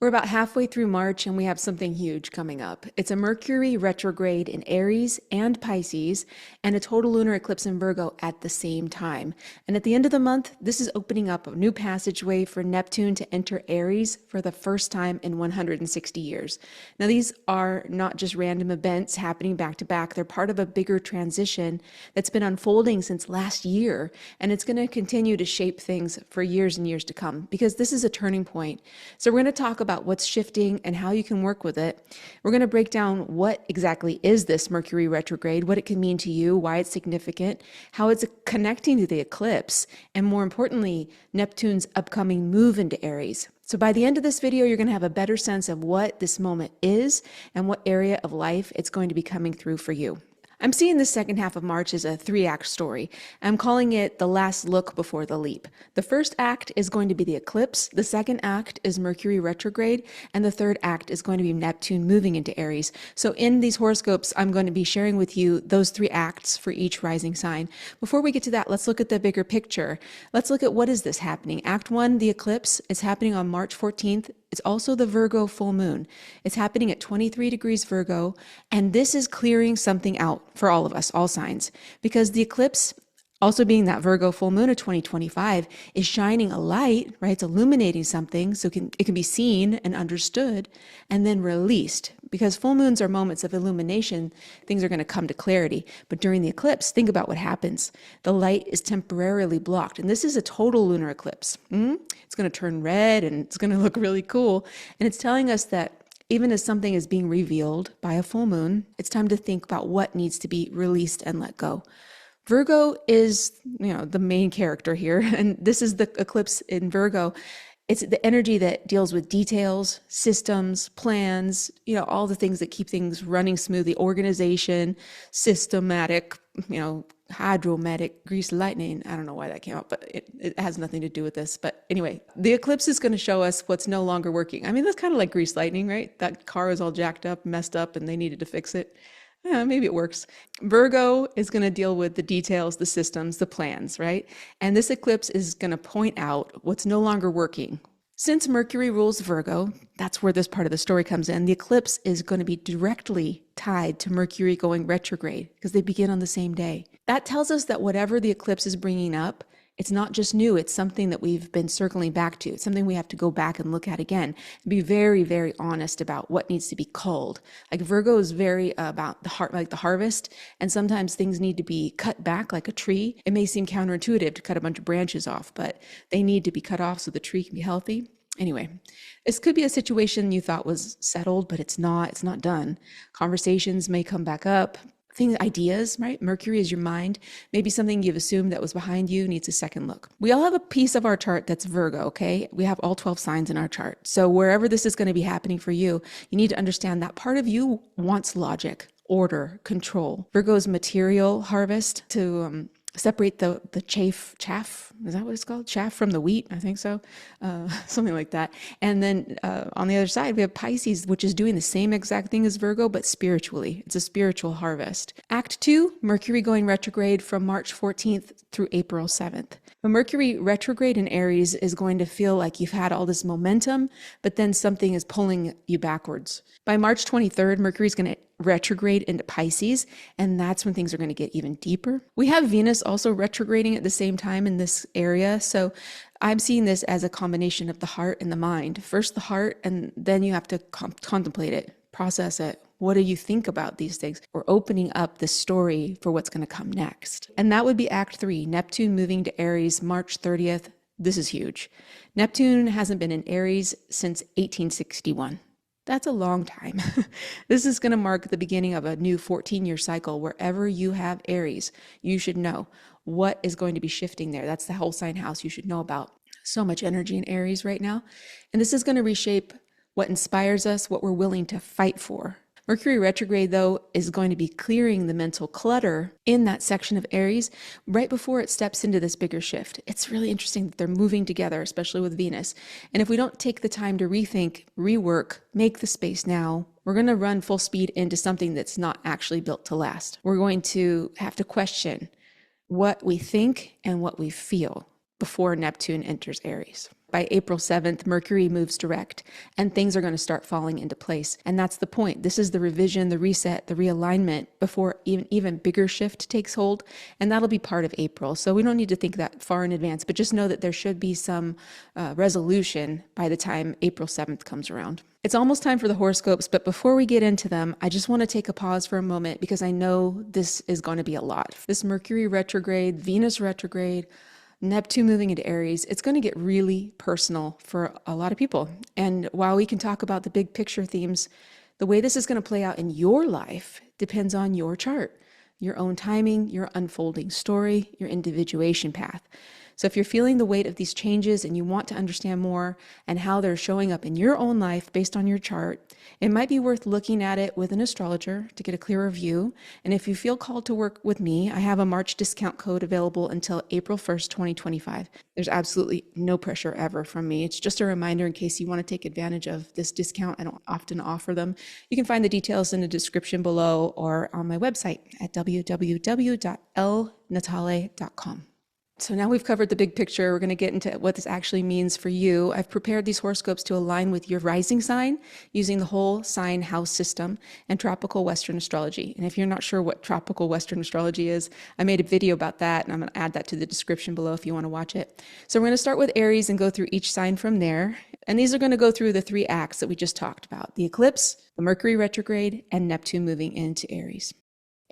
We're about halfway through March and we have something huge coming up. It's a Mercury retrograde in Aries and Pisces and a total lunar eclipse in Virgo at the same time. And at the end of the month, this is opening up a new passageway for Neptune to enter Aries for the first time in 160 years. Now, these are not just random events happening back to back. They're part of a bigger transition that's been unfolding since last year, and it's going to continue to shape things for years and years to come because this is a turning point. So we're going to talk about what's shifting and how you can work with it. We're going to break down what exactly is this Mercury retrograde, what it can mean to you, why it's significant, how it's connecting to the eclipse, and more importantly, Neptune's upcoming move into Aries. So by the end of this video, you're going to have a better sense of what this moment is and what area of life it's going to be coming through for you. I'm seeing the second half of March as a three-act story. I'm calling it the last look before the leap. The first act is going to be the eclipse, the second act is Mercury retrograde, and the third act is going to be Neptune moving into Aries. So in these horoscopes, I'm going to be sharing with you those three acts for each rising sign. Before we get to that, let's look at the bigger picture. Let's look at what is this happening. Act 1, the eclipse, is happening on March 14th. It's also the Virgo full moon. It's happening at 23 degrees Virgo, and this is clearing something out for all of us, all signs, because the eclipse, also being that Virgo full moon of 2025, is shining a light, right? It's illuminating something so it can be seen and understood and then released. Because full moons are moments of illumination, things are going to come to clarity. But during the eclipse, think about what happens. The light is temporarily blocked. And this is a total lunar eclipse. It's going to turn red and it's going to look really cool. And it's telling us that even as something is being revealed by a full moon, it's time to think about what needs to be released and let go. Virgo is, the main character here. And this is the eclipse in Virgo. It's the energy that deals with details, systems, plans, all the things that keep things running smoothly, organization, systematic, hydromatic, grease lightning. I don't know why that came out, but it has nothing to do with this. But anyway, the eclipse is going to show us what's no longer working. I mean, that's kind of like grease lightning, right? That car was all jacked up, messed up, and they needed to fix it. Yeah, maybe it works. Virgo is going to deal with the details, the systems, the plans, right? And this eclipse is going to point out what's no longer working. Since Mercury rules Virgo, that's where this part of the story comes in. The eclipse is going to be directly tied to Mercury going retrograde because they begin on the same day. That tells us that whatever the eclipse is bringing up, it's not just new, it's something that we've been circling back to. It's something we have to go back and look at again. Be very, very honest about what needs to be culled. Like Virgo is very about the heart, like the harvest, and sometimes things need to be cut back like a tree. It may seem counterintuitive to cut a bunch of branches off, but they need to be cut off so the tree can be healthy. Anyway, this could be a situation you thought was settled, but it's not done. Conversations may come back up. Ideas, right? Mercury is your mind. Maybe something you've assumed that was behind you needs a second look. We all have a piece of our chart that's Virgo, okay? We have all 12 signs in our chart. So wherever this is going to be happening for you, you need to understand that part of you wants logic, order, control. Virgo's material harvest to separate the chaff, is that what it's called? Chaff from the wheat, I think so. Something like that. And then on the other side, we have Pisces, which is doing the same exact thing as Virgo, but spiritually. It's a spiritual harvest. Act 2, Mercury going retrograde from March 14th through April 7th. But Mercury retrograde in Aries is going to feel like you've had all this momentum, but then something is pulling you backwards. By March 23rd, Mercury is going to retrograde into Pisces, and that's when things are going to get even deeper. We have Venus also retrograding at the same time in this area, so I'm seeing this as a combination of the heart and the mind. First the heart, and then you have to contemplate it, process it. What do you think about these things? We're opening up the story for what's going to come next. And that would be Act 3, Neptune moving to Aries March 30th. This is huge. Neptune hasn't been in Aries since 1861. That's a long time. This is going to mark the beginning of a new 14-year cycle. Wherever you have Aries, you should know what is going to be shifting there. That's the whole sign house you should know about. So much energy in Aries right now. And this is going to reshape what inspires us, what we're willing to fight for. Mercury retrograde, though, is going to be clearing the mental clutter in that section of Aries right before it steps into this bigger shift. It's really interesting that they're moving together, especially with Venus. And if we don't take the time to rethink, rework, make the space now, we're going to run full speed into something that's not actually built to last. We're going to have to question what we think and what we feel before Neptune enters Aries. By April 7th, Mercury moves direct and things are going to start falling into place. And that's the point. This is the revision, the reset, the realignment before even bigger shift takes hold. And that'll be part of April. So we don't need to think that far in advance, but just know that there should be some resolution by the time April 7th comes around. It's almost time for the horoscopes, but before we get into them, I just want to take a pause for a moment because I know this is going to be a lot. This Mercury retrograde, Venus retrograde, Neptune moving into Aries, it's going to get really personal for a lot of people. And while we can talk about the big picture themes, the way this is going to play out in your life depends on your chart, your own timing, your unfolding story, your individuation path. So if you're feeling the weight of these changes and you want to understand more and how they're showing up in your own life based on your chart, it might be worth looking at it with an astrologer to get a clearer view. And if you feel called to work with me, I have a March discount code available until April 1st, 2025. There's absolutely no pressure ever from me. It's just a reminder in case you want to take advantage of this discount. I don't often offer them. You can find the details in the description below or on my website at www.lnatale.com. So now we've covered the big picture. We're going to get into what this actually means for you. I've prepared these horoscopes to align with your rising sign using the whole sign house system and tropical Western astrology. And if you're not sure what tropical Western astrology is, I made a video about that and I'm going to add that to the description below if you want to watch it. So we're going to start with Aries and go through each sign from there. And these are going to go through the three acts that we just talked about: the eclipse, the Mercury retrograde, and Neptune moving into Aries.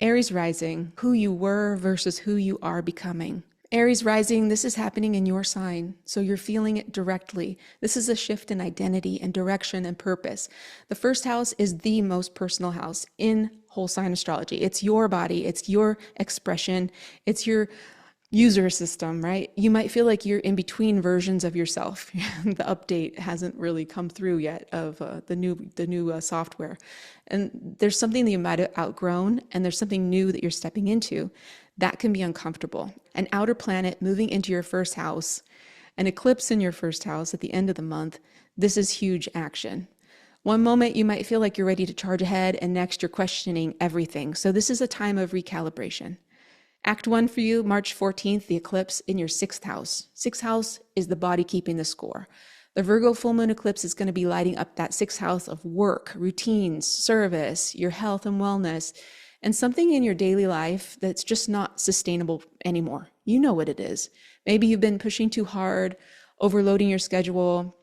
Aries rising, who you were versus who you are becoming. Aries rising, this is happening in your sign, so you're feeling it directly. This is a shift in identity and direction and purpose. The first house is the most personal house in whole sign astrology. It's your body, it's your expression, it's your user system, right? You might feel like you're in between versions of yourself. The update hasn't really come through yet of the new software. And there's something that you might have outgrown, and there's something new that you're stepping into. That can be uncomfortable. An outer planet moving into your first house, an eclipse in your first house at the end of the month, this is huge action. One moment you might feel like you're ready to charge ahead, and next you're questioning everything. So this is a time of recalibration. Act 1 for you, March 14th, the eclipse in your 6th house. 6th house is the body keeping the score. The Virgo full moon eclipse is going to be lighting up that 6th house of work, routines, service, your health and wellness, and something in your daily life that's just not sustainable anymore. You know what it is. Maybe you've been pushing too hard, overloading your schedule,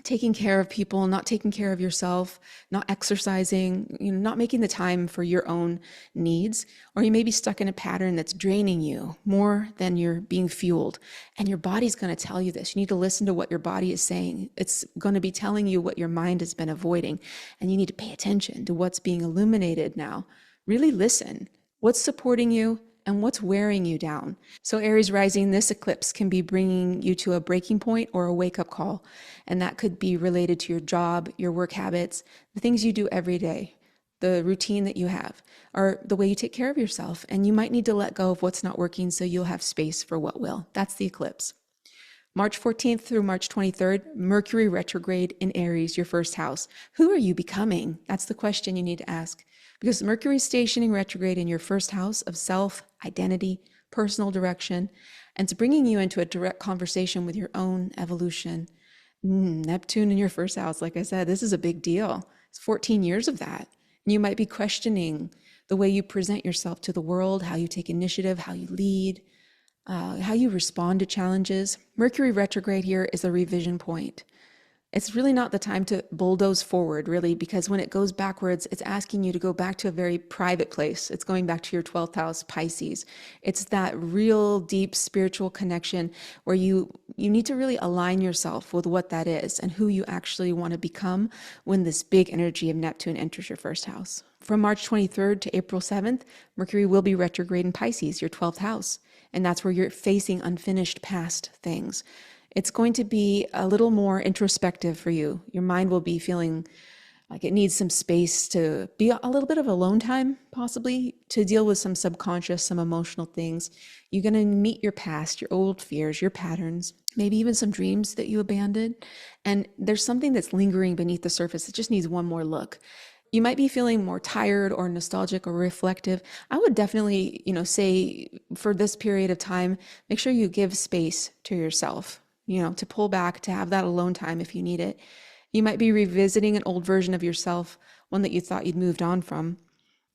taking care of people, not taking care of yourself, not exercising, not making the time for your own needs. Or you may be stuck in a pattern that's draining you more than you're being fueled. And your body's going to tell you this. You need to listen to what your body is saying. It's going to be telling you what your mind has been avoiding. And you need to pay attention to what's being illuminated now. Really listen. What's supporting you and what's wearing you down? So Aries rising, this eclipse can be bringing you to a breaking point or a wake-up call. And that could be related to your job, your work habits, the things you do every day, the routine that you have, or the way you take care of yourself. And you might need to let go of what's not working so you'll have space for what will. That's the eclipse. March 14th through March 23rd, Mercury retrograde in Aries, your first house. Who are you becoming? That's the question you need to ask. Because Mercury is stationing retrograde in your first house of self, identity, personal direction, and it's bringing you into a direct conversation with your own evolution. Neptune in your first house, like I said, this is a big deal. It's 14 years of that. And you might be questioning the way you present yourself to the world, how you take initiative, how you lead, how you respond to challenges. Mercury retrograde here is a revision point. It's really not the time to bulldoze forward, really, because when it goes backwards, it's asking you to go back to a very private place. It's going back to your 12th house, Pisces. It's that real deep spiritual connection where you need to really align yourself with what that is and who you actually want to become when this big energy of Neptune enters your first house. From March 23rd to April 7th, Mercury will be retrograde in Pisces, your 12th house. And that's where you're facing unfinished past things. It's going to be a little more introspective for you. Your mind will be feeling like it needs some space to be a little bit of alone time, possibly, to deal with some subconscious, some emotional things. You're going to meet your past, your old fears, your patterns, maybe even some dreams that you abandoned. And there's something that's lingering beneath the surface. It just needs one more look. You might be feeling more tired or nostalgic or reflective. I would definitely, say for this period of time, make sure you give space to yourself. to pull back, to have that alone time if you need it. You might be revisiting an old version of yourself, one that you thought you'd moved on from.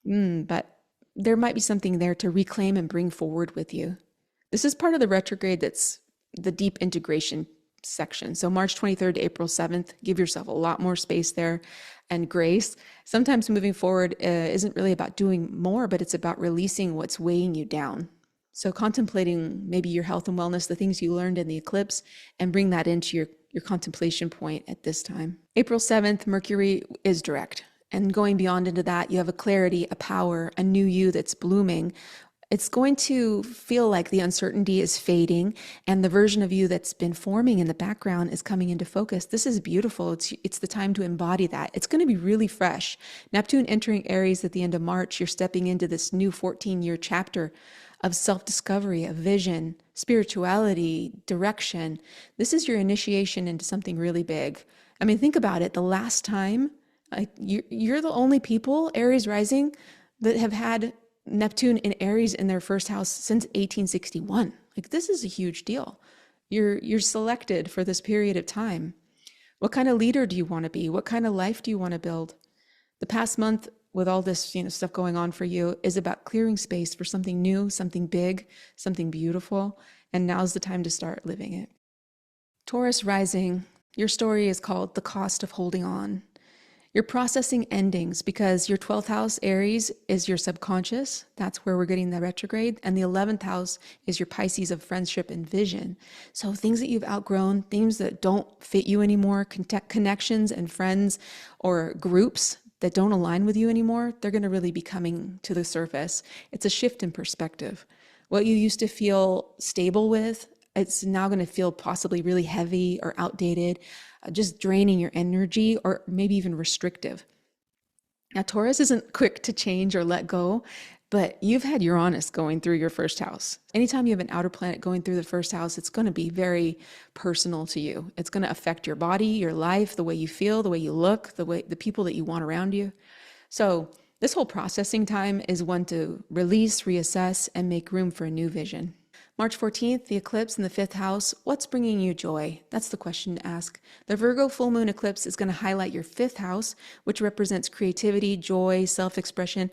But there might be something there to reclaim and bring forward with you. This is part of the retrograde that's the deep integration section. So March 23rd to April 7th, give yourself a lot more space there and grace. Sometimes moving forward isn't really about doing more, but it's about releasing what's weighing you down. So contemplating maybe your health and wellness, the things you learned in the eclipse, and bring that into your contemplation point at this time. April 7th, Mercury is direct. And going beyond into that, you have a clarity, a power, a new you that's blooming. It's going to feel like the uncertainty is fading and the version of you that's been forming in the background is coming into focus. This is beautiful. It's the time to embody that. It's going to be really fresh. Neptune entering Aries at the end of March, you're stepping into this new 14-year chapter of self-discovery, of vision, spirituality, direction. This is your initiation into something really big. I mean, think about it. The last time, you're the only people, Aries rising, that have had Neptune in Aries in their first house since 1861. Like, this is a huge deal. You're selected for this period of time. What kind of leader do you want to be? What kind of life do you want to build? The past month, with all this, stuff going on for you, is about clearing space for something new, something big, something beautiful, and now's the time to start living it. Taurus rising, your story is called The Cost of Holding On. You're processing endings because your 12th house, Aries, is your subconscious. That's where we're getting the retrograde. And the 11th house is your Pisces of friendship and vision. So things that you've outgrown, things that don't fit you anymore, connections and friends or groups that don't align with you anymore, they're going to really be coming to the surface. It's a shift in perspective. What you used to feel stable with, it's now going to feel possibly really heavy or outdated, just draining your energy or maybe even restrictive. Now, Taurus isn't quick to change or let go, but you've had Uranus going through your first house. Anytime you have an outer planet going through the first house, it's going to be very personal to you. It's going to affect your body, your life, the way you feel, the way you look, the people that you want around you. So this whole processing time is one to release, reassess, and make room for a new vision. March 14th, the eclipse in the 5th house. What's bringing you joy? That's the question to ask. The Virgo full moon eclipse is going to highlight your 5th house, which represents creativity, joy, self-expression.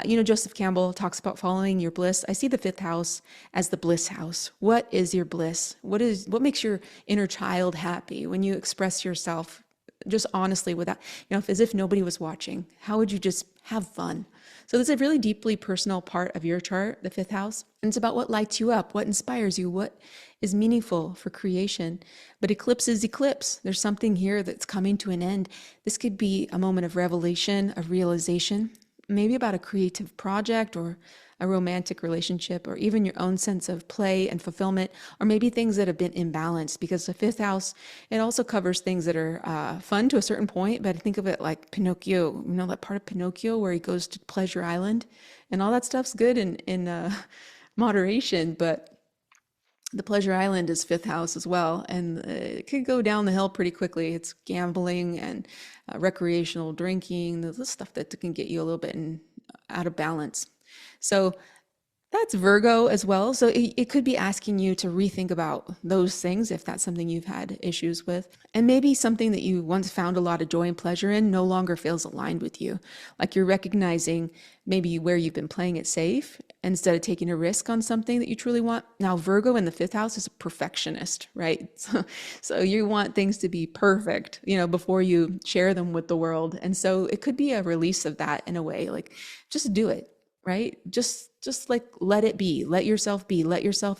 Joseph Campbell talks about following your bliss. I see the 5th house as the bliss house. What is your bliss? What makes your inner child happy when you express yourself just honestly without, as if nobody was watching? How would you just have fun? So this is a really deeply personal part of your chart, the 5th house. And it's about what lights you up, what inspires you, what is meaningful for creation. But eclipse is eclipse. There's something here that's coming to an end. This could be a moment of revelation, of realization, maybe about a creative project or a romantic relationship, or even your own sense of play and fulfillment, or maybe things that have been imbalanced, because the 5th house, it also covers things that are fun to a certain point, but think of it like Pinocchio, that part of Pinocchio where he goes to Pleasure Island, and all that stuff's good in moderation, but the Pleasure Island is 5th house as well, and it could go down the hill pretty quickly. It's gambling and recreational drinking, the stuff that can get you a little bit out of balance. So that's Virgo as well. So it could be asking you to rethink about those things if that's something you've had issues with. And maybe something that you once found a lot of joy and pleasure in no longer feels aligned with you. Like you're recognizing maybe where you've been playing it safe instead of taking a risk on something that you truly want. Now, Virgo in the 5th house is a perfectionist, right? So you want things to be perfect, before you share them with the world. And so it could be a release of that in a way, like just do it. Right? Just like let it be, let yourself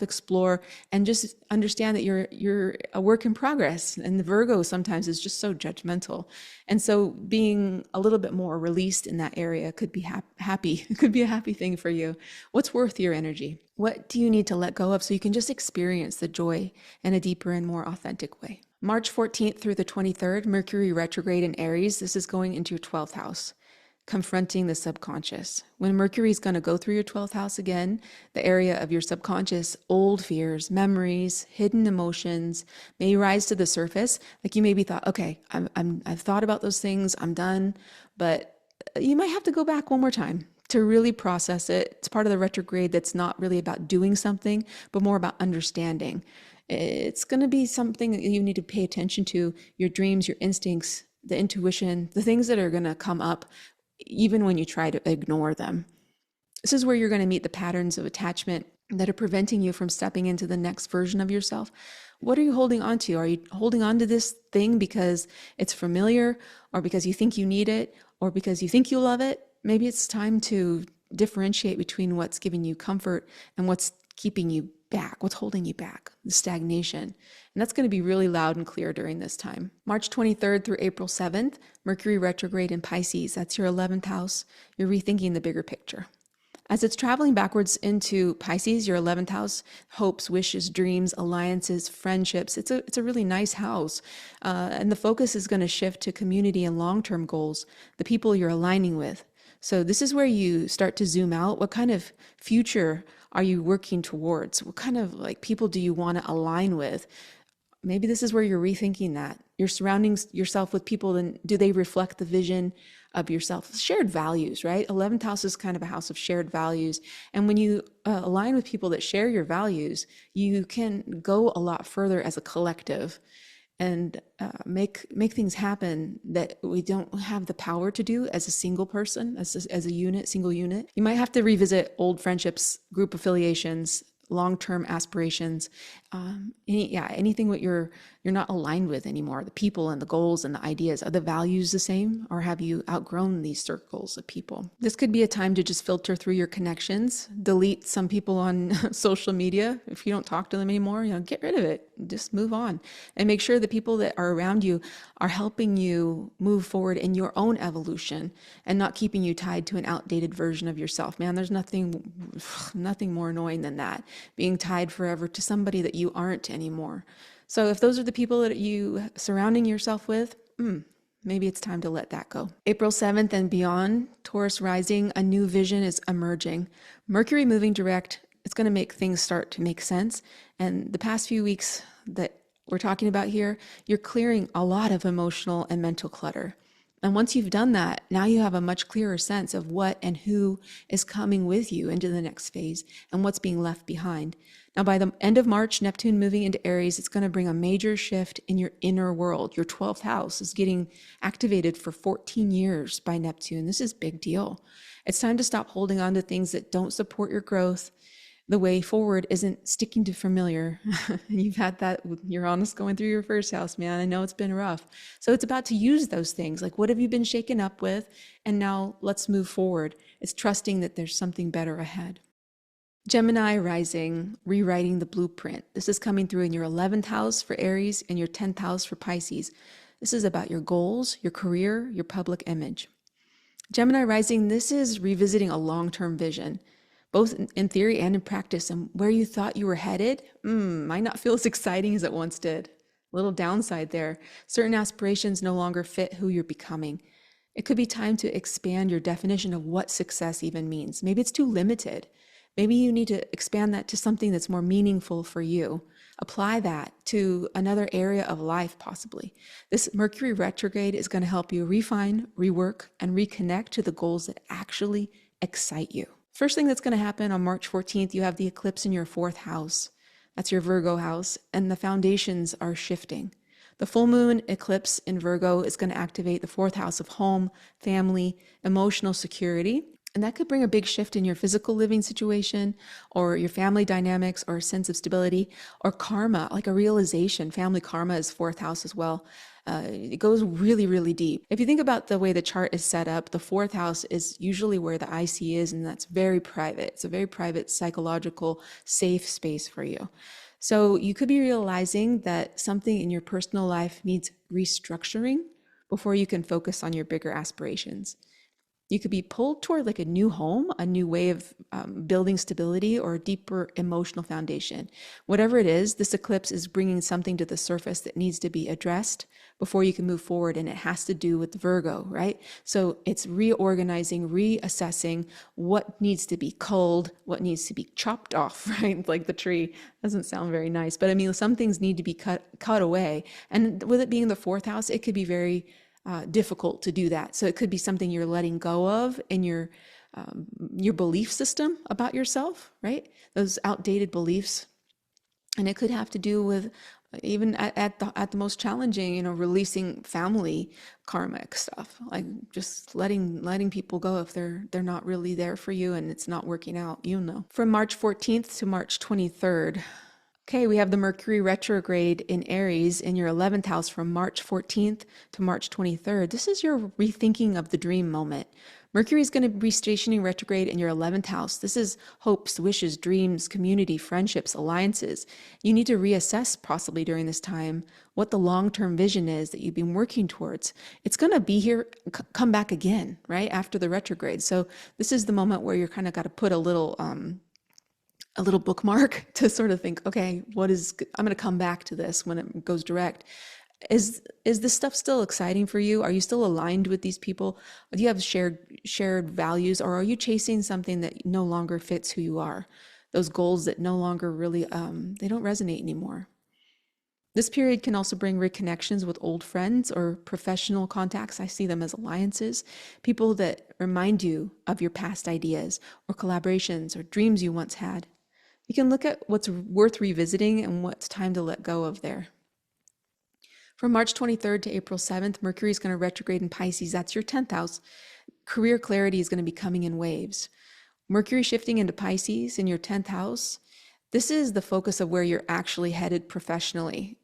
explore, and just understand that you're a work in progress. And the Virgo sometimes is just so judgmental. And so being a little bit more released in that area could be happy. It could be a happy thing for you. What's worth your energy? What do you need to let go of so you can just experience the joy in a deeper and more authentic way? March 14th through the 23rd, Mercury retrograde in Aries. This is going into your 12th house. Confronting the subconscious. When Mercury is going to go through your 12th house again, the area of your subconscious, old fears, memories, hidden emotions may rise to the surface. Like you maybe thought, okay, I've thought about those things, I'm done, but you might have to go back one more time to really process it. It's part of the retrograde that's not really about doing something, but more about understanding. It's going to be something that you need to pay attention to, your dreams, your instincts, the intuition, the things that are going to come up even when you try to ignore them. This is where you're going to meet the patterns of attachment that are preventing you from stepping into the next version of yourself. What are you holding on to? Are you holding on to this thing because it's familiar, or because you think you need it, or because you think you love it? Maybe it's time to differentiate between what's giving you comfort and what's keeping you back, what's holding you back, the stagnation. And that's going to be really loud and clear during this time. March 23rd through April 7th, Mercury retrograde in Pisces. That's your 11th house. You're rethinking the bigger picture. As it's traveling backwards into Pisces, your 11th house, hopes, wishes, dreams, alliances, friendships. It's a really nice house. And the focus is going to shift to community and long-term goals, the people you're aligning with. So this is where you start to zoom out. What kind of future are you working towards? What kind of people do you want to align with? Maybe this is where you're rethinking that. You're surrounding yourself with people, and do they reflect the vision of yourself? Shared values, right? 11th house is kind of a house of shared values. And when you align with people that share your values, you can go a lot further as a collective and make things happen that we don't have the power to do as a single person, as a unit, single unit. You might have to revisit old friendships, group affiliations, long-term aspirations, anything what you're not aligned with anymore. The people and the goals and the ideas, are the values the same, or have you outgrown these circles of people? This could be a time to just filter through your connections, delete some people on social media. If you don't talk to them anymore, get rid of it, just move on, and make sure the people that are around you are helping you move forward in your own evolution and not keeping you tied to an outdated version of yourself. Man, there's nothing more annoying than that, being tied forever to somebody that you aren't anymore. So if those are the people that you surrounding yourself with, maybe it's time to let that go. April 7th and beyond, Taurus rising, a new vision is emerging. Mercury moving direct, it's going to make things start to make sense. And the past few weeks that we're talking about here, you're clearing a lot of emotional and mental clutter. And once you've done that, now you have a much clearer sense of what and who is coming with you into the next phase and what's being left behind. Now, by the end of March, Neptune moving into Aries, it's going to bring a major shift in your inner world. Your 12th house is getting activated for 14 years by Neptune. This is a big deal. It's time to stop holding on to things that don't support your growth. The way forward isn't sticking to familiar. And you've had that with Uranus going through your first house, man. I know it's been rough. So it's about to use those things. Like, what have you been shaken up with? And now let's move forward. It's trusting that there's something better ahead. Gemini rising, rewriting the blueprint. This is coming through in your 11th house for Aries and your 10th house for Pisces. This is about your goals, your career, your public image. Gemini rising, this is revisiting a long-term vision, both in theory and in practice, and where you thought you were headed might not feel as exciting as it once did. A little downside there. Certain aspirations no longer fit who you're becoming. It could be time to expand your definition of what success even means. Maybe it's too limited. Maybe you need to expand that to something that's more meaningful for you. Apply that to another area of life, possibly. This Mercury retrograde is going to help you refine, rework, and reconnect to the goals that actually excite you. First thing that's going to happen on March 14th, you have the eclipse in your 4th house. That's your Virgo house, and the foundations are shifting. The full moon eclipse in Virgo is going to activate the 4th house of home, family, emotional security. And that could bring a big shift in your physical living situation, or your family dynamics, or a sense of stability, or karma, like a realization. Family karma is 4th house as well. It goes really, really deep. If you think about the way the chart is set up, the 4th house is usually where the IC is, and that's very private. It's a very private, psychological, safe space for you. So you could be realizing that something in your personal life needs restructuring before you can focus on your bigger aspirations. You could be pulled toward like a new home, a new way of building stability, or a deeper emotional foundation. Whatever it is, this eclipse is bringing something to the surface that needs to be addressed before you can move forward. And it has to do with Virgo, right? So it's reorganizing, reassessing what needs to be culled, what needs to be chopped off, right? Like the tree doesn't sound very nice, but I mean, some things need to be cut away. And with it being the 4th house, it could be very difficult to do that. So it could be something you're letting go of in your your belief system about yourself, right? Those outdated beliefs. And it could have to do with even at the most challenging, releasing family karmic stuff, like just letting people go if they're not really there for you and it's not working out, From March 14th to March 23rd. Okay, we have the Mercury retrograde in Aries in your 11th house from March 14th to March 23rd. This is your rethinking of the dream moment. Mercury is going to be stationing retrograde in your 11th house. This is hopes, wishes, dreams, community, friendships, alliances. You need to reassess possibly during this time what the long-term vision is that you've been working towards. It's going to be here, come back again, right, after the retrograde. So this is the moment where you're kind of got to put a little bookmark to sort of think, okay, I'm going to come back to this when it goes direct. Is this stuff still exciting for you? Are you still aligned with these people? Do you have shared values, or are you chasing something that no longer fits who you are? Those goals that no longer really, they don't resonate anymore. This period can also bring reconnections with old friends or professional contacts. I see them as alliances, people that remind you of your past ideas or collaborations or dreams you once had. You can look at what's worth revisiting and what's time to let go of there. From March 23rd to April 7th, Mercury is going to retrograde in Pisces. That's your 10th house. Career clarity is going to be coming in waves. Mercury shifting into Pisces in your 10th house. This is the focus of where you're actually headed professionally.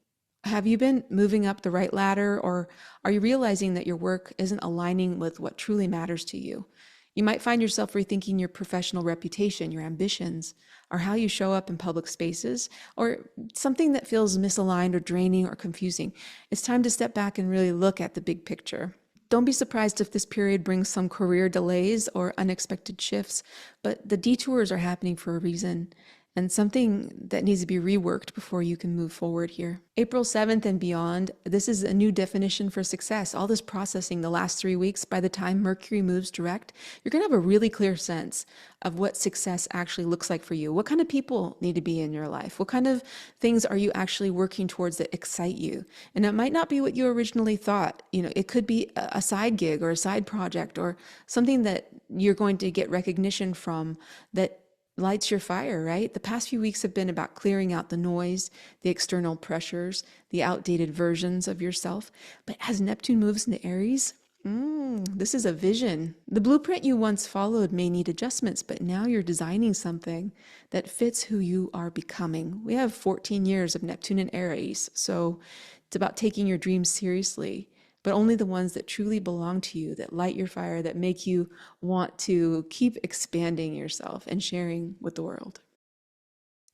Have you been moving up the right ladder, or are you realizing that your work isn't aligning with what truly matters to you? You might find yourself rethinking your professional reputation, your ambitions, or how you show up in public spaces, or something that feels misaligned or draining or confusing. It's time to step back and really look at the big picture. Don't be surprised if this period brings some career delays or unexpected shifts, but the detours are happening for a reason, and something that needs to be reworked before you can move forward here. April 7th and beyond, this is a new definition for success. All this processing the last 3 weeks, by the time Mercury moves direct, you're going to have a really clear sense of what success actually looks like for you. What kind of people need to be in your life? What kind of things are you actually working towards that excite you? And it might not be what you originally thought. It could be a side gig or a side project or something that you're going to get recognition from that lights your fire, right? The past few weeks have been about clearing out the noise, the external pressures, the outdated versions of yourself. But as Neptune moves into Aries, this is a vision. The blueprint you once followed may need adjustments, but now you're designing something that fits who you are becoming. We have 14 years of Neptune in Aries, so it's about taking your dreams seriously, but only the ones that truly belong to you, that light your fire, that make you want to keep expanding yourself and sharing with the world.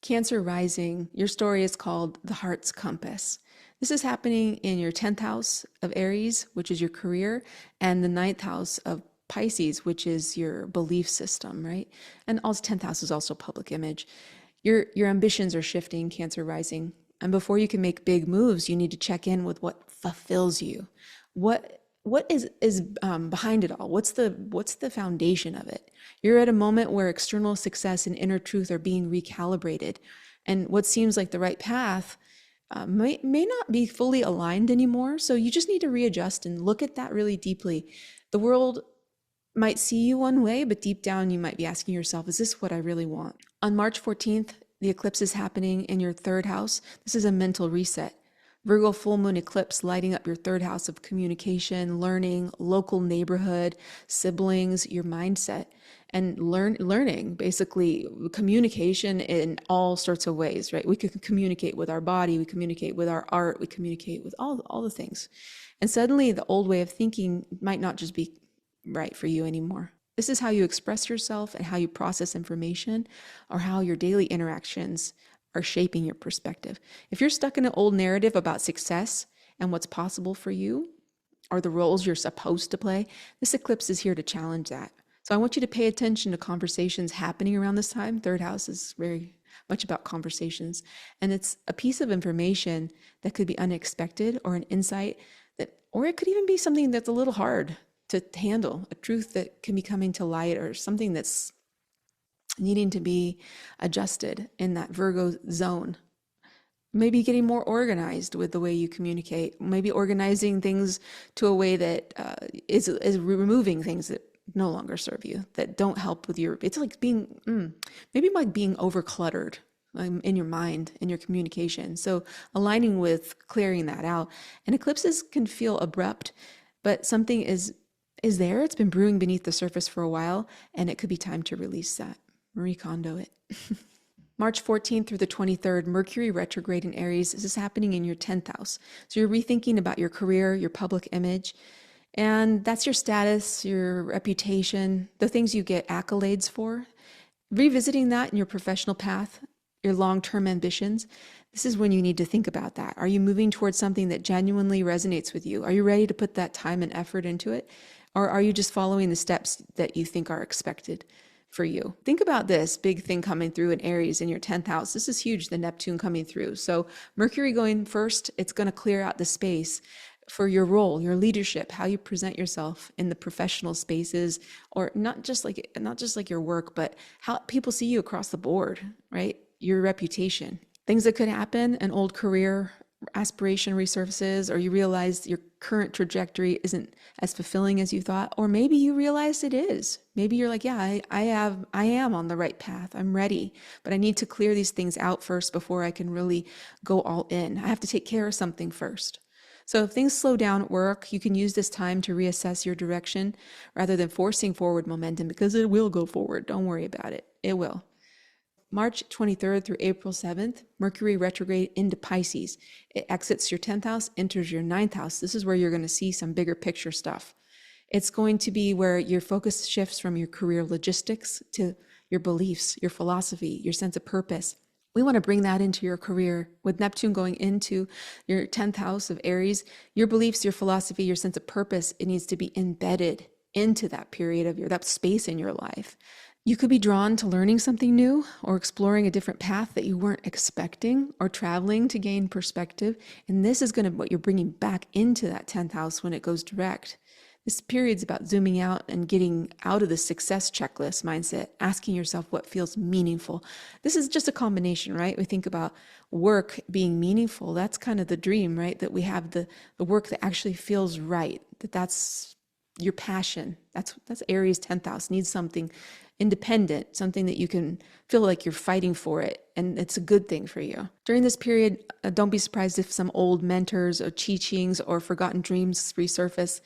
Cancer rising, your story is called the Heart's Compass. This is happening in your 10th house of Aries, which is your career, and the 9th house of Pisces, which is your belief system, right? And also 10th house is also public image. Your ambitions are shifting, Cancer rising. And before you can make big moves, you need to check in with what fulfills you. What is behind it all? What's the foundation of it? You're at a moment where external success and inner truth are being recalibrated, and what seems like the right path may not be fully aligned anymore. So you just need to readjust and look at that really deeply. The world might see you one way, but deep down you might be asking yourself, is this what I really want? On March 14th, the eclipse is happening in your 3rd house. This is a mental reset. Virgo full moon eclipse lighting up your 3rd house of communication, learning, local neighborhood, siblings, your mindset, and learning, basically communication in all sorts of ways, right? We can communicate with our body, we communicate with our art, we communicate with all the things. And suddenly the old way of thinking might not just be right for you anymore. This is how you express yourself and how you process information, or how your daily interactions are shaping your perspective. If you're stuck in an old narrative about success and what's possible for you, or the roles you're supposed to play, this eclipse is here to challenge that. So I want you to pay attention to conversations happening around this time. 3rd house is very much about conversations. And it's a piece of information that could be unexpected, or an insight or it could even be something that's a little hard to handle, a truth that can be coming to light, or something that's needing to be adjusted in that Virgo zone. Maybe getting more organized with the way you communicate, maybe organizing things to a way that is removing things no longer serve you, that don't help with your, it's like being, maybe like being overcluttered in your mind, in your communication. So aligning with clearing that out. And eclipses can feel abrupt, but something is there. It's been brewing beneath the surface for a while, and it could be time to release that. Marie Kondo it. March 14th through the 23rd, Mercury retrograde in Aries. This is happening in your 10th house. So you're rethinking about your career, your public image, and that's your status, your reputation, the things you get accolades for. Revisiting that in your professional path, your long-term ambitions. This is when you need to think about that. Are you moving towards something that genuinely resonates with you? Are you ready to put that time and effort into it? Or are you just following the steps that you think are expected for you? Think about this big thing coming through in Aries in your 10th house. This is huge, the Neptune coming through. So Mercury going first, it's going to clear out the space for your role, your leadership, how you present yourself in the professional spaces, or not just like your work, but how people see you across the board, right? Your reputation. Things that could happen, an old career aspiration resurfaces, or you realize your current trajectory isn't as fulfilling as you thought, or maybe you realize it is. Maybe you're like, yeah, I am on the right path. I'm ready, but I need to clear these things out first before I can really go all in. I have to take care of something first. So if things slow down at work, you can use this time to reassess your direction rather than forcing forward momentum, because it will go forward. Don't worry about it. It will. March 23rd through April 7th, Mercury retrograde into Pisces. It exits your 10th house, enters your 9th house. This is where you're going to see some bigger picture stuff. It's going to be where your focus shifts from your career logistics to your beliefs, your philosophy, your sense of purpose. We want to bring that into your career. With Neptune going into your 10th house of Aries, your beliefs, your philosophy, your sense of purpose, it needs to be embedded into that period of that space in your life. You could be drawn to learning something new or exploring a different path that you weren't expecting, or traveling to gain perspective. And this is going to be what you're bringing back into that 10th house when it goes direct. This period's about zooming out and getting out of the success checklist mindset, asking yourself what feels meaningful. This is just a combination, right? We think about work being meaningful. That's kind of the dream, right? That we have the work that actually feels right, that's your passion. That's Aries 10th house, needs something independent, something that you can feel like you're fighting for it, and it's a good thing for you. During this period, don't be surprised if some old mentors or teachings or forgotten dreams resurface.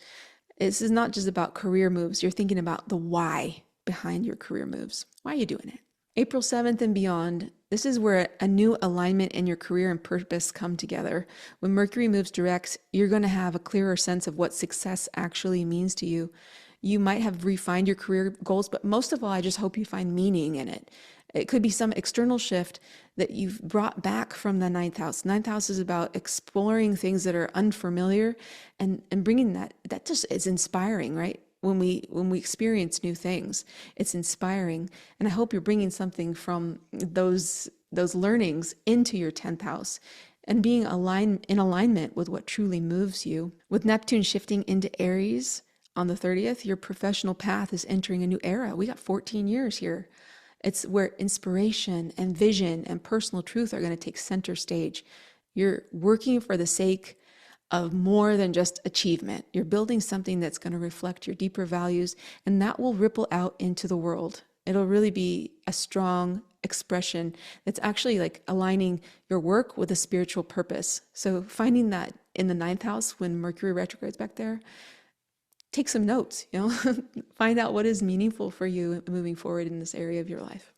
This is not just about career moves. You're thinking about the why behind your career moves. Why are you doing it? April 7th and beyond, this is where a new alignment in your career and purpose come together. When Mercury moves direct, you're going to have a clearer sense of what success actually means to you. You might have refined your career goals, but most of all, I just hope you find meaning in it. It could be some external shift that you've brought back from the 9th house. 9th house is about exploring things that are unfamiliar and bringing that just is inspiring, right? When we experience new things, it's inspiring. And I hope you're bringing something from those learnings into your 10th house and being in alignment with what truly moves you. With Neptune shifting into Aries on the 30th, your professional path is entering a new era. We got 14 years here. It's where inspiration and vision and personal truth are going to take center stage. You're working for the sake of more than just achievement. You're building something that's going to reflect your deeper values, and that will ripple out into the world. It'll really be a strong expression that's actually like aligning your work with a spiritual purpose. So finding that in the 9th house when Mercury retrogrades back there, take some notes, find out what is meaningful for you moving forward in this area of your life.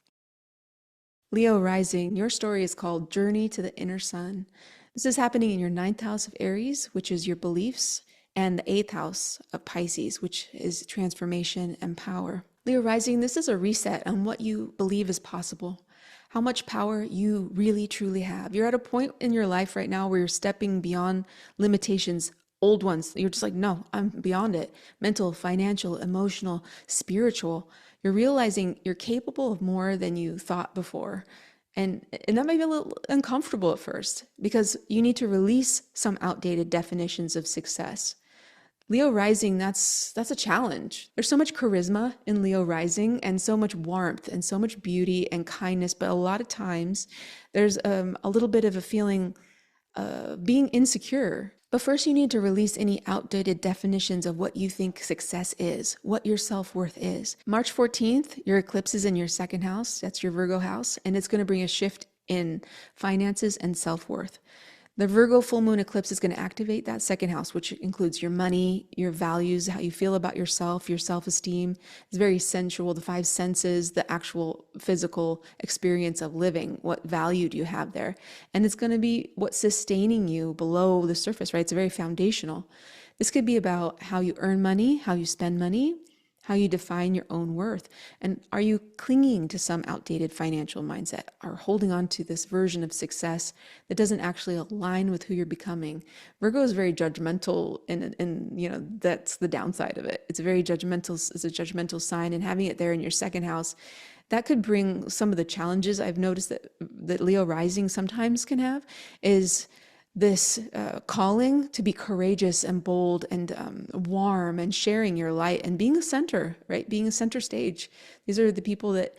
Leo rising, your story is called Journey to the Inner Sun. This is happening in your 9th house of Aries, which is your beliefs, and the 8th house of Pisces, which is transformation and power. Leo rising, this is a reset on what you believe is possible, how much power you really truly have. You're at a point in your life right now where you're stepping beyond limitations, old ones. You're just like, no, I'm beyond it. Mental, financial, emotional, spiritual. You're realizing you're capable of more than you thought before. And that may be a little uncomfortable at first because you need to release some outdated definitions of success. Leo rising, that's a challenge. There's so much charisma in Leo rising and so much warmth and so much beauty and kindness. But a lot of times there's a little bit of a feeling being insecure. But first, you need to release any outdated definitions of what you think success is, what your self-worth is. March 14th, your eclipse is in your second house. That's your Virgo house. And it's going to bring a shift in finances and self-worth. The Virgo full moon eclipse is going to activate that second house, which includes your money, your values, how you feel about yourself, your self-esteem. It's very sensual, the five senses, the actual physical experience of living. What value do you have there? And it's going to be what's sustaining you below the surface, right? It's very foundational. This could be about how you earn money, how you spend money, how you define your own worth. And are you clinging to some outdated financial mindset or holding on to this version of success that doesn't actually align with who you're becoming? Virgo is very judgmental, and that's the downside of it. It's a judgmental sign, and having it there in your second house, that could bring some of the challenges I've noticed that Leo rising sometimes can have is this calling to be courageous and bold and warm and sharing your light and being a center, right? Being a center stage. These are the people that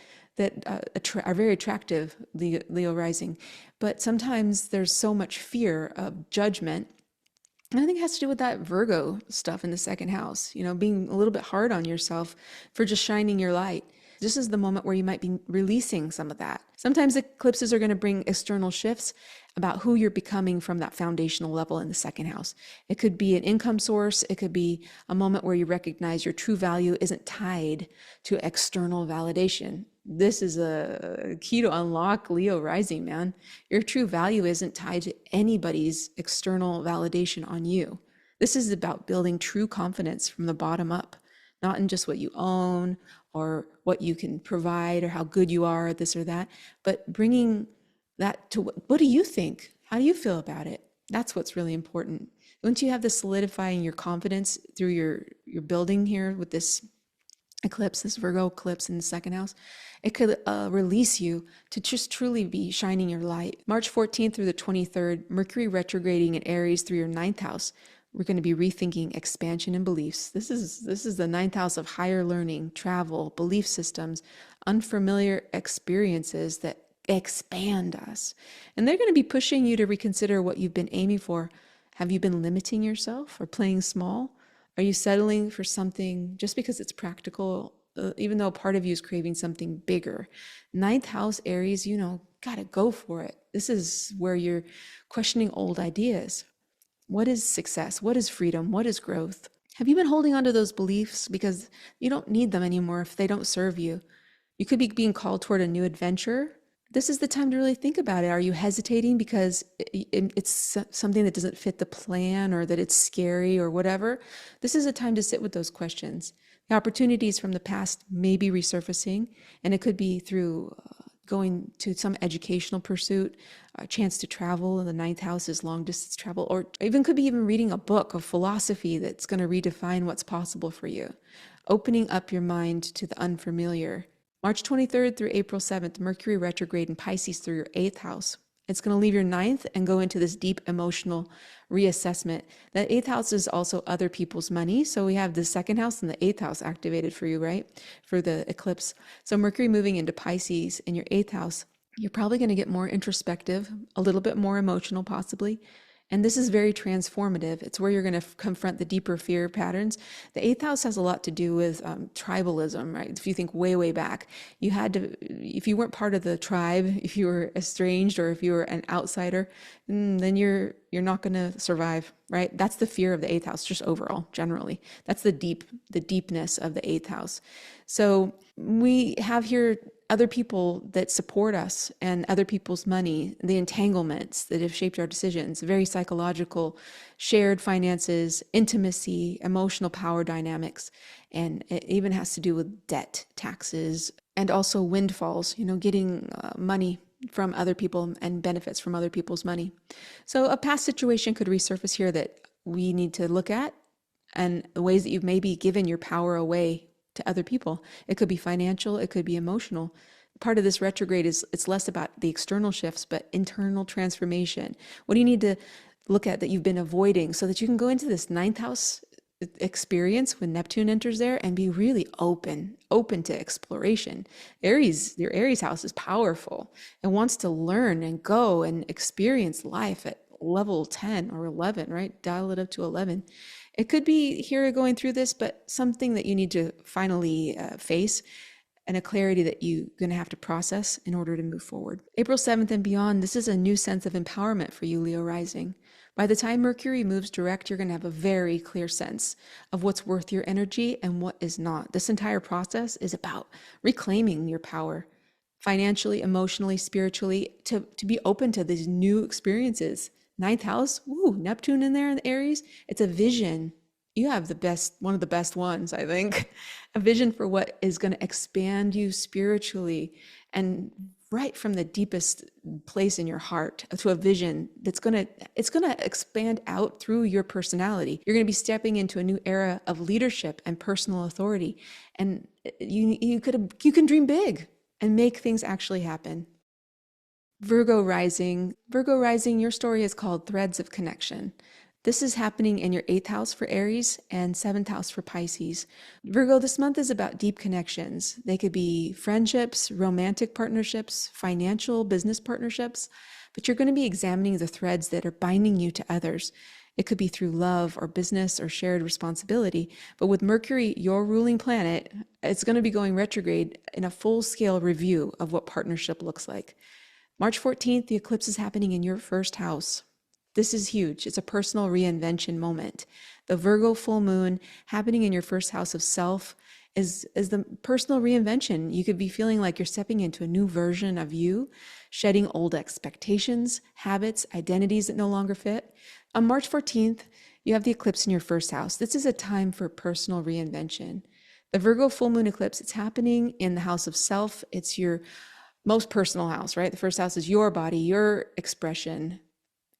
are very attractive, Leo rising. But sometimes there's so much fear of judgment. And I think it has to do with that Virgo stuff in the second house, being a little bit hard on yourself for just shining your light. This is the moment where you might be releasing some of that. Sometimes eclipses are going to bring external shifts about who you're becoming from that foundational level in the second house. It could be an income source. It could be a moment where you recognize your true value isn't tied to external validation. This is a key to unlock Leo rising, man. Your true value isn't tied to anybody's external validation on you. This is about building true confidence from the bottom up, not in just what you own or what you can provide or how good you are at this or that, but bringing that to what do you think? How do you feel about it? That's what's really important. Once you have this solidifying your confidence through your building here with this eclipse, this Virgo eclipse in the second house, it could release you to just truly be shining your light. March 14th through the 23rd, Mercury retrograding in Aries through your ninth house. We're going to be rethinking expansion and beliefs. This is the ninth house of higher learning, travel, belief systems, unfamiliar experiences that expand us. And they're going to be pushing you to reconsider what you've been aiming for. Have you been limiting yourself or playing small? Are you settling for something just because it's practical, even though part of you is craving something bigger? Ninth house, Aries, gotta go for it. This is where you're questioning old ideas. What is success? What is freedom? What is growth? Have you been holding on to those beliefs because you don't need them anymore if they don't serve you? You could be being called toward a new adventure. This is the time to really think about it. Are you hesitating because it's something that doesn't fit the plan or that it's scary or whatever? This is a time to sit with those questions. The opportunities from the past may be resurfacing, and it could be through going to some educational pursuit, a chance to travel. The ninth house is long distance travel, or even could be even reading a book of philosophy that's going to redefine what's possible for you. Opening up your mind to the unfamiliar. March 23rd through April 7th, Mercury retrograde in Pisces through your eighth house. It's going to leave your ninth and go into this deep emotional reassessment. The eighth house is also other people's money. So we have the second house and the eighth house activated for you, right? For the eclipse. So Mercury moving into Pisces in your eighth house, you're probably going to get more introspective, a little bit more emotional possibly. And this is very transformative. It's where you're going to confront the deeper fear patterns. The eighth house has a lot to do with tribalism, right? If you think way, way back, you had to, if you weren't part of the tribe, if you were estranged or if you were an outsider, then you're not going to survive, right? That's the fear of the eighth house, just overall, generally. That's the deepness of the eighth house. So we have here other people that support us and other people's money, the entanglements that have shaped our decisions, very psychological, shared finances, intimacy, emotional power dynamics, and it even has to do with debt, taxes, and also windfalls, getting money from other people and benefits from other people's money. So a past situation could resurface here that we need to look at, and the ways that you've maybe given your power away to other people. It could be financial, it could be emotional. Part of this retrograde is it's less about the external shifts, but internal transformation. What do you need to look at that you've been avoiding so that you can go into this ninth house experience when Neptune enters there and be really open to exploration. Aries, your Aries house is powerful and wants to learn and go and experience life at level 10 or 11, right? Dial it up to 11. It could be here going through this, but something that you need to finally face, and a clarity that you're going to have to process in order to move forward. April 7th and beyond, this is a new sense of empowerment for you, Leo rising. By the time Mercury moves direct, you're going to have a very clear sense of what's worth your energy and what is not. This entire process is about reclaiming your power financially, emotionally, spiritually, to be open to these new experiences. Ninth house, Neptune in there in the Aries. It's a vision. You have one of the best ones, I think. A vision for what is going to expand you spiritually, and right from the deepest place in your heart to a vision it's going to expand out through your personality. You're going to be stepping into a new era of leadership and personal authority, and you can dream big and make things actually happen. Virgo rising, your story is called Threads of Connection. This is happening in your 8th house for Aries and 7th house for Pisces. Virgo, this month is about deep connections. They could be friendships, romantic partnerships, financial, business partnerships, but you're going to be examining the threads that are binding you to others. It could be through love or business or shared responsibility. But with Mercury, your ruling planet, it's going to be going retrograde in a full-scale review of what partnership looks like. March 14th, the eclipse is happening in your 1st house. This is huge. It's a personal reinvention moment. The Virgo full moon happening in your 1st house of self is the personal reinvention. You could be feeling like you're stepping into a new version of you, shedding old expectations, habits, identities that no longer fit. On March 14th, you have the eclipse in your 1st house. This is a time for personal reinvention. The Virgo full moon eclipse, it's happening in the house of self. It's your most personal house, right? The 1st house is your body, your expression.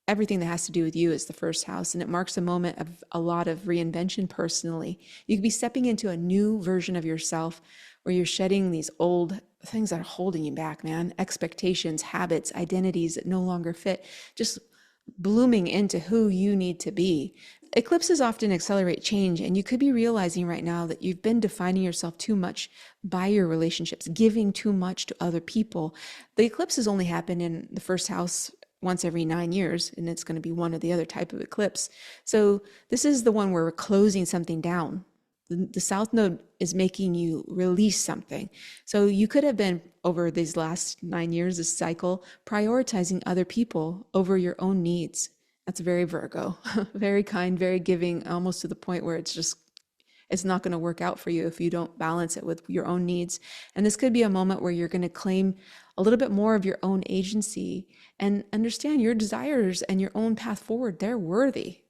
Everything that has to do with you is the 1st house, and it marks a moment of a lot of reinvention personally. You could be stepping into a new version of yourself where you're shedding these old things that are holding you back, man. Expectations, habits, identities that no longer fit, just blooming into who you need to be. Eclipses often accelerate change, and you could be realizing right now that you've been defining yourself too much by your relationships, giving too much to other people. The eclipses only happen in the 1st house once every 9 years, and it's going to be one or the other type of eclipse. So this is the one where we're closing something down. The South Node is making you release something. So you could have been, over these last 9 years, this cycle, prioritizing other people over your own needs. That's very Virgo, very kind, very giving, almost to the point where it's not going to work out for you if you don't balance it with your own needs. And this could be a moment where you're going to claim a little bit more of your own agency and understand your desires and your own path forward. They're worthy.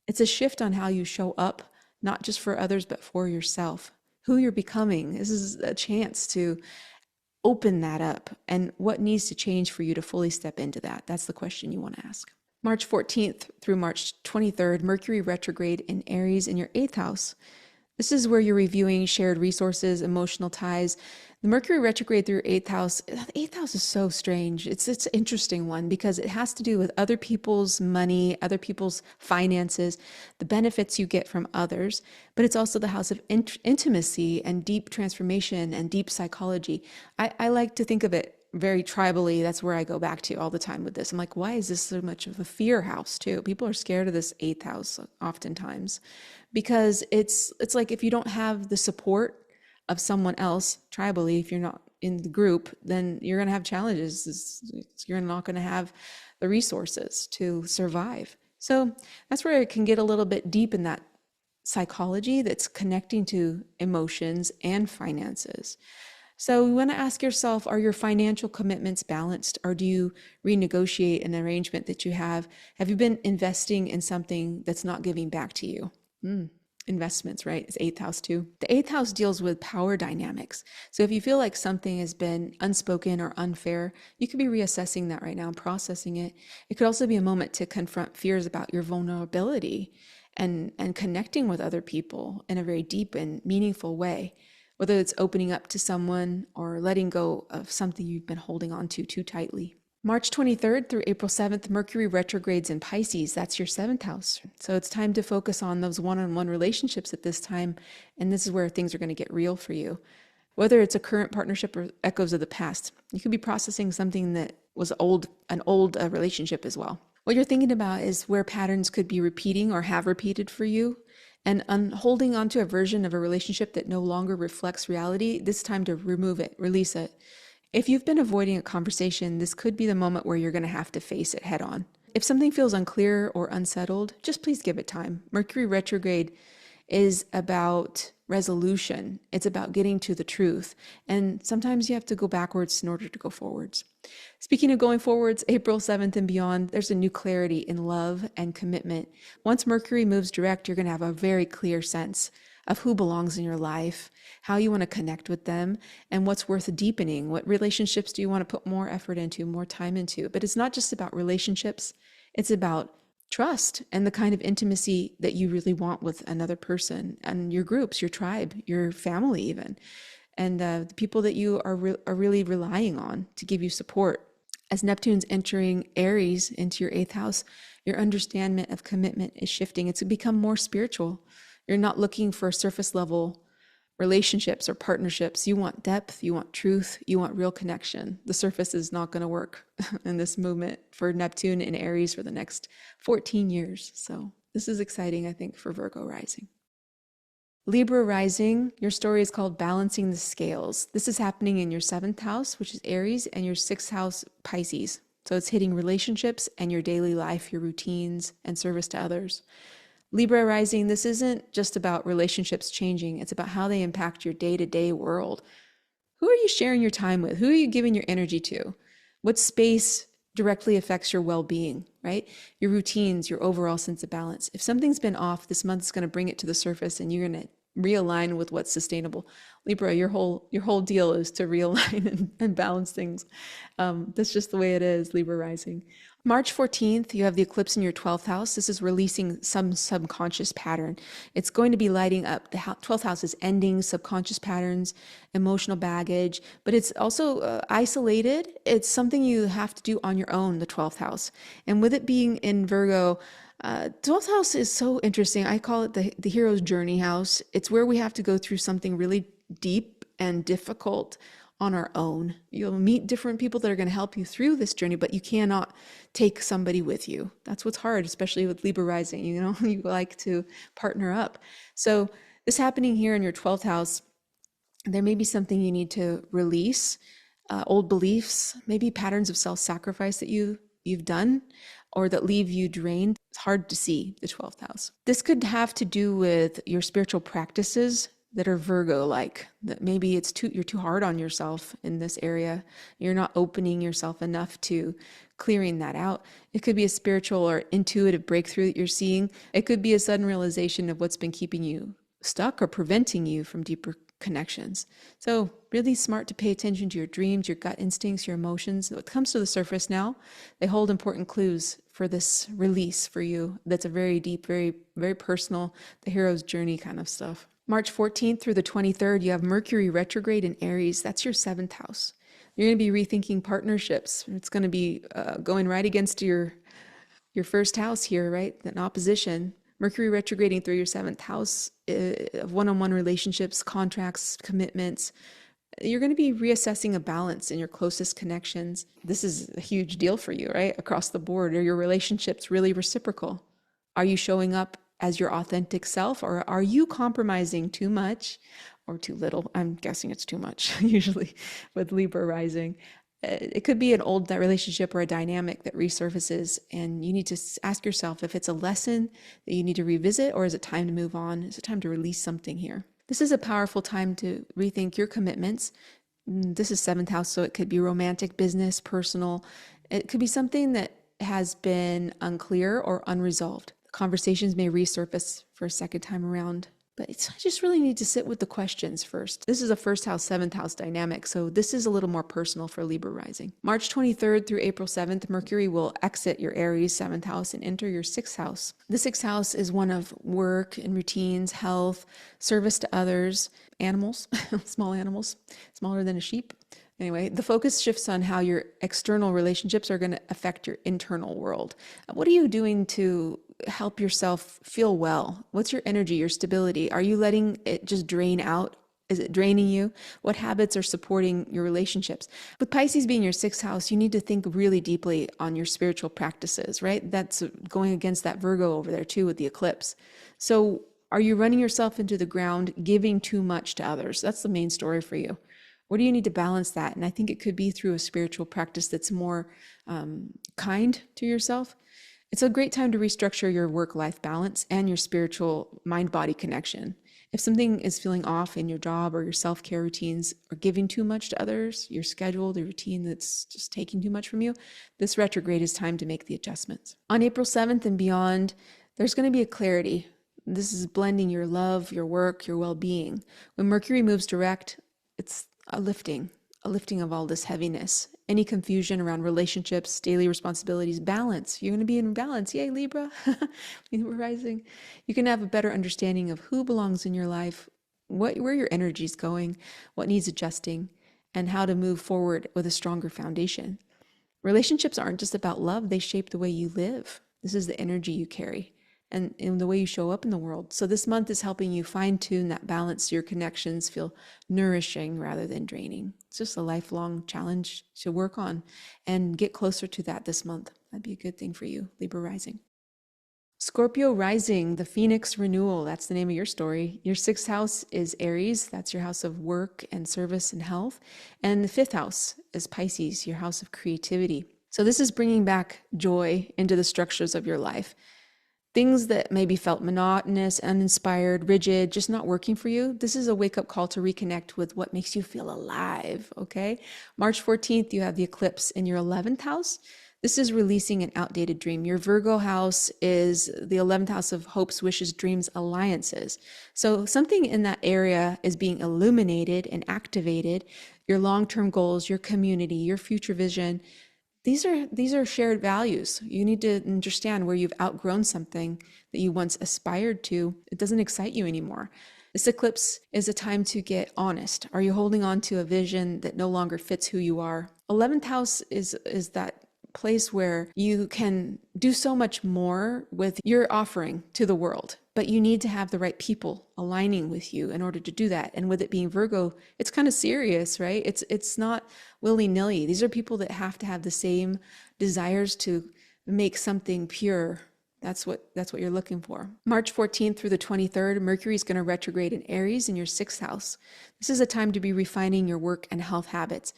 It's a shift on how you show up, not just for others, but for yourself, who you're becoming. This is a chance to open that up, and what needs to change for you to fully step into that. That's the question you want to ask. March 14th through March 23rd, Mercury retrograde in Aries in your 8th house. This is where you're reviewing shared resources, emotional ties. The Mercury retrograde through your 8th house, the 8th house is so strange. It's an interesting one because it has to do with other people's money, other people's finances, the benefits you get from others, but it's also the house of intimacy and deep transformation and deep psychology. I like to think of it very tribally. That's where I go back to all the time with this. I'm like, why is this so much of a fear house too? People are scared of this 8th house oftentimes because it's like if you don't have the support of someone else tribally, if you're not in the group, then you're going to have challenges. You're not going to have the resources to survive. So that's where it can get a little bit deep in that psychology that's connecting to emotions and finances. So you want to ask yourself, are your financial commitments balanced, or do you renegotiate an arrangement that you have? Have you been investing in something that's not giving back to you? Investments, right? It's 8th house too. The 8th house deals with power dynamics. So if you feel like something has been unspoken or unfair, you could be reassessing that right now and processing it. It could also be a moment to confront fears about your vulnerability and connecting with other people in a very deep and meaningful way, whether it's opening up to someone or letting go of something you've been holding on to too tightly. March 23rd through April 7th, Mercury retrogrades in Pisces. That's your 7th house. So it's time to focus on those one-on-one relationships at this time. And this is where things are going to get real for you. Whether it's a current partnership or echoes of the past, you could be processing something that was an old relationship as well. What you're thinking about is where patterns could be repeating or have repeated for you. And holding on to a version of a relationship that no longer reflects reality, this time to remove it, release it. If you've been avoiding a conversation, this could be the moment where you're going to have to face it head on. If something feels unclear or unsettled, just please give it time. Mercury retrograde is about resolution. It's about getting to the truth. And sometimes you have to go backwards in order to go forwards. Speaking of going forwards, April 7th and beyond, there's a new clarity in love and commitment. Once Mercury moves direct, you're going to have a very clear sense of who belongs in your life, how you want to connect with them, and what's worth deepening. What relationships do you want to put more effort into, more time into? But it's not just about relationships. It's about trust and the kind of intimacy that you really want with another person and your groups, your tribe, your family even, and the people that you are really relying on to give you support. As Neptune's entering Aries into your 8th house, your understanding of commitment is shifting. It's become more spiritual. You're not looking for surface level relationships or partnerships. You want depth, you want truth, you want real connection. The surface is not going to work in this movement for Neptune in Aries for the next 14 years. So this is exciting, I think, for Virgo rising. Libra rising, your story is called Balancing the Scales. This is happening in your 7th house, which is Aries, and your 6th house, Pisces. So it's hitting relationships and your daily life, your routines, and service to others. Libra rising, this isn't just about relationships changing. It's about how they impact your day-to-day world. Who are you sharing your time with? Who are you giving your energy to? What space directly affects your well-being, right? Your routines, your overall sense of balance. If something's been off, this month is going to bring it to the surface and you're going to realign with what's sustainable. Libra, your whole deal is to realign and balance things. That's just the way it is, Libra rising. March 14th, you have the eclipse in your 12th house. This is releasing some subconscious pattern. It's going to be lighting up. The 12th house is ending subconscious patterns, emotional baggage, but it's also isolated. It's something you have to do on your own, the 12th house. And with it being in Virgo, 12th house is so interesting. I call it the hero's journey house. It's where we have to go through something really deep and difficult on our own. You'll meet different people that are going to help you through this journey, but you cannot take somebody with you. That's what's hard, especially with Libra rising. You know, you like to partner up. So this happening here in your 12th house, there may be something you need to release, old beliefs, maybe patterns of self-sacrifice that you've done or that leave you drained. It's hard to see the 12th house. This could have to do with your spiritual practices that are Virgo-like, that maybe you're too hard on yourself in this area. You're not opening yourself enough to clearing that out. It could be a spiritual or intuitive breakthrough that you're seeing. It could be a sudden realization of what's been keeping you stuck or preventing you from deeper connections. So really smart to pay attention to your dreams, your gut instincts, your emotions. What comes to the surface now, they hold important clues for this release for you. That's a very deep, very, very personal, the hero's journey kind of stuff. March 14th through the 23rd, you have Mercury retrograde in Aries. That's your 7th house. You're going to be rethinking partnerships. It's going to be going right against your first house here, right? An opposition. Mercury retrograding through your 7th house of one-on-one relationships, contracts, commitments. You're going to be reassessing a balance in your closest connections. This is a huge deal for you, right? Across the board. Are your relationships really reciprocal? Are you showing up as your authentic self, or are you compromising too much or too little? I'm guessing it's too much, usually with Libra rising. It could be an old relationship or a dynamic that resurfaces, and you need to ask yourself if it's a lesson that you need to revisit, or is it time to move on? Is it time to release something here? This is a powerful time to rethink your commitments. This is 7th house, so it could be romantic, business, personal. It could be something that has been unclear or unresolved. Conversations may resurface for a second time around, but I just really need to sit with the questions first. This is a 1st house, 7th house dynamic, so this is a little more personal for Libra rising. March 23rd through April 7th, Mercury will exit your Aries 7th house and enter your 6th house. The 6th house is one of work and routines, health, service to others, animals, small animals, smaller than a sheep. Anyway, the focus shifts on how your external relationships are going to affect your internal world. What are you doing to help yourself feel well? What's your energy, your stability? Are you letting it just drain out Is it draining you? What habits are supporting your relationships? With Pisces being your sixth house, you need to think really deeply on your spiritual practices, right? That's going against that Virgo over there too with the eclipse. So are you running yourself into the ground, giving too much to others? That's the main story for you. Where do you need to balance that? And I think it could be through a spiritual practice that's more kind to yourself. It's a great time to restructure your work-life balance and your spiritual mind-body connection. If something is feeling off in your job or your self-care routines or giving too much to others, your schedule, the routine that's just taking too much from you, this retrograde is time to make the adjustments. On April 7th and beyond, there's going to be a clarity. This is blending your love, your work, your well-being. When Mercury moves direct, it's a lifting of all this heaviness. Any confusion around relationships, daily responsibilities, balance. You're going to be in balance. Yay, Libra. Libra rising. You can have a better understanding of who belongs in your life, where your energy is going, what needs adjusting, and how to move forward with a stronger foundation. Relationships aren't just about love. They shape the way you live. This is the energy you carry and in the way you show up in the world. So this month is helping you fine-tune that balance so your connections feel nourishing rather than draining. It's just a lifelong challenge to work on and get closer to that this month. That'd be a good thing for you, Libra rising. Scorpio rising, the Phoenix renewal. That's the name of your story. Your sixth house is Aries. That's your house of work and service and health. And the fifth house is Pisces, your house of creativity. So this is bringing back joy into the structures of your life. Things that maybe felt monotonous, uninspired, rigid, just not working for you. This is a wake-up call to reconnect with what makes you feel alive, okay? March 14th, you have the eclipse in your 11th house. This is releasing an outdated dream. Your Virgo house is the 11th house of hopes, wishes, dreams, alliances. So something in that area is being illuminated and activated. Your long-term goals, your community, your future vision. These are shared values. You need to understand where you've outgrown something that you once aspired to. It doesn't excite you anymore. This eclipse is a time to get honest. Are you holding on to a vision that no longer fits who you are? 11th house is that place where you can do so much more with your offering to the world, but you need to have the right people aligning with you in order to do that. And with it being Virgo, it's kind of serious, right? It's not willy-nilly. These are people that have to have the same desires to make something pure. That's what you're looking for. March 14th through the 23rd, Mercury is going to retrograde in Aries in your sixth house. This is a time to be refining your work and health habits.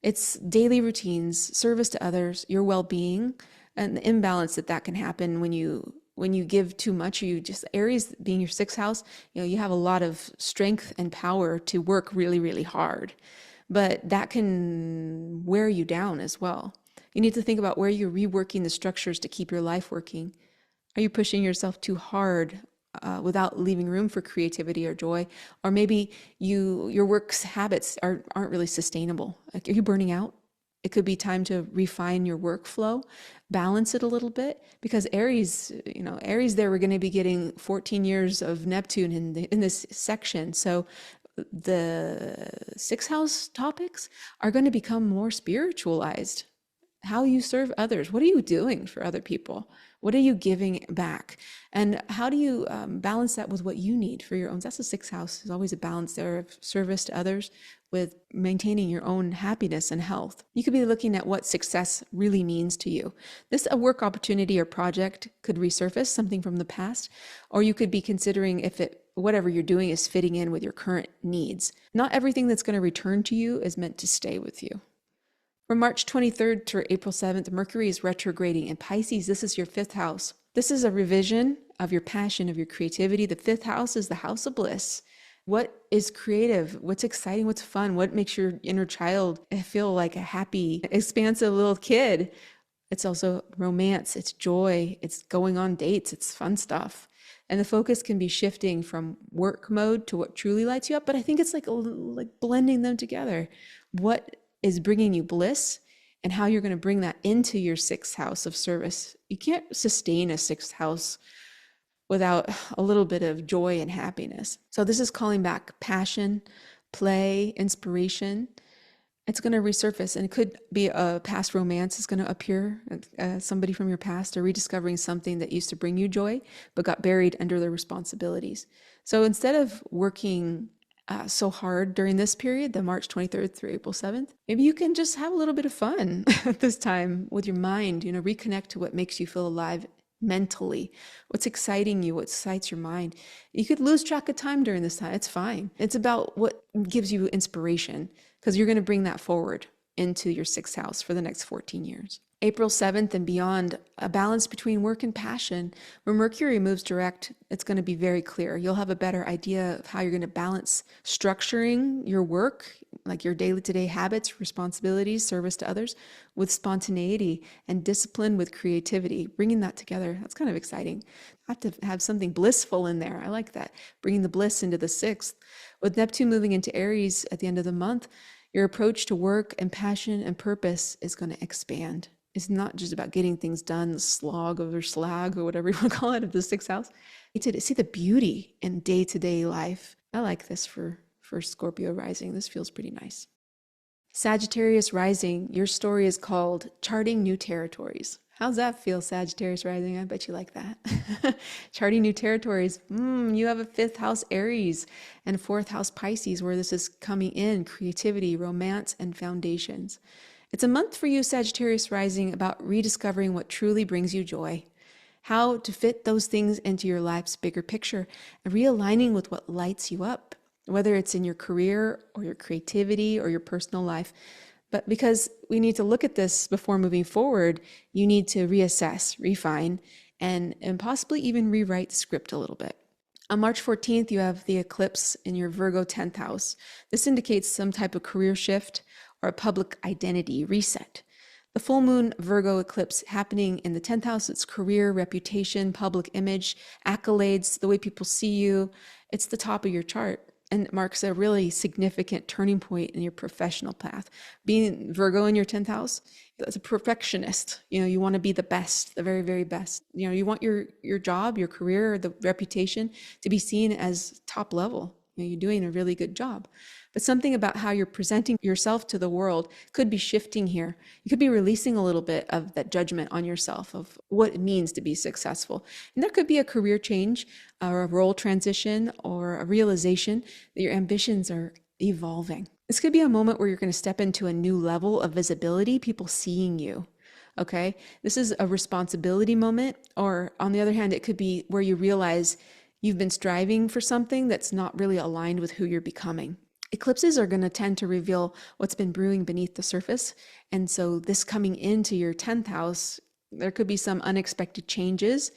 It's daily routines, service to others, your well-being, and the imbalance that can happen when you give too much. You just, Aries being your sixth house, you have a lot of strength and power to work really, really hard, but that can wear you down as well. You need to think about where you're reworking the structures to keep your life working. Are you pushing yourself too hard without leaving room for creativity or joy? Or maybe your work's habits aren't really sustainable. Like, are you burning out? It could be time to refine your workflow, balance it a little bit, because Aries, there we're going to be getting 14 years of Neptune in this section. So the sixth house topics are going to become more spiritualized. How you serve others. What are you doing for other people? What are you giving back? And how do you balance that with what you need for your own? That's the sixth house. There's always a balance there of service to others with maintaining your own happiness and health. You could be looking at what success really means to you. A work opportunity or project could resurface something from the past, or you could be considering if whatever you're doing is fitting in with your current needs. Not everything that's going to return to you is meant to stay with you. From March 23rd to April 7th, Mercury is retrograding in Pisces. This is your fifth house. This is a revision of your passion, of your creativity. The fifth house is the house of bliss. What is creative? What's exciting? What's fun? What makes your inner child feel like a happy, expansive little kid? It's also romance. It's joy. It's going on dates. It's fun stuff. And the focus can be shifting from work mode to what truly lights you up. But I think it's like blending them together. What is bringing you bliss and how you're going to bring that into your sixth house of service. You can't sustain a sixth house without a little bit of joy and happiness. So this is calling back passion, play, inspiration. It's going to resurface, and it could be a past romance is going to appear, somebody from your past, or rediscovering something that used to bring you joy but got buried under the responsibilities. So instead of working so hard during this period, the March 23rd through April 7th. Maybe you can just have a little bit of fun at this time with your mind, reconnect to what makes you feel alive mentally, what's exciting you, what excites your mind. You could lose track of time during this time. It's fine. It's about what gives you inspiration, because you're going to bring that forward into your sixth house for the next 14 years. April 7th and beyond, a balance between work and passion. When Mercury moves direct, it's going to be very clear. You'll have a better idea of how you're going to balance structuring your work, like your day-to-day habits, responsibilities, service to others, with spontaneity, and discipline with creativity. Bringing that together, that's kind of exciting. I have to have something blissful in there. I like that. Bringing the bliss into the sixth. With Neptune moving into Aries at the end of the month, your approach to work and passion and purpose is going to expand. It's not just about getting things done, the slog or slag or whatever you want to call it of the sixth house. To see the beauty in day-to-day life. I like this for Scorpio rising. This feels pretty nice. Sagittarius rising, your story is called Charting New Territories. How's that feel, Sagittarius rising? I bet you like that. Charting new territories. You have a fifth house Aries and fourth house Pisces, where this is coming in, creativity, romance, and foundations. It's a month for you, Sagittarius rising, about rediscovering what truly brings you joy, how to fit those things into your life's bigger picture, and realigning with what lights you up, whether it's in your career or your creativity or your personal life. But because we need to look at this before moving forward, you need to reassess, refine, and possibly even rewrite the script a little bit. On March 14th, you have the eclipse in your Virgo 10th house. This indicates some type of career shift or a public identity reset. The full moon Virgo eclipse happening in the 10th house, it's career, reputation, public image, accolades, the way people see you. It's the top of your chart and marks a really significant turning point in your professional path. Being Virgo in your 10th house, as a perfectionist, you want to be the best, the very, very best. You want your job, your career, the reputation to be seen as top level. You're doing a really good job. But something about how you're presenting yourself to the world could be shifting here. You could be releasing a little bit of that judgment on yourself of what it means to be successful. And there could be a career change or a role transition or a realization that your ambitions are evolving. This could be a moment where you're going to step into a new level of visibility, people seeing you. Okay? This is a responsibility moment, or on the other hand, it could be where you realize you've been striving for something that's not really aligned with who you're becoming. Eclipses are going to tend to reveal what's been brewing beneath the surface. And so this coming into your 10th house, there could be some unexpected changes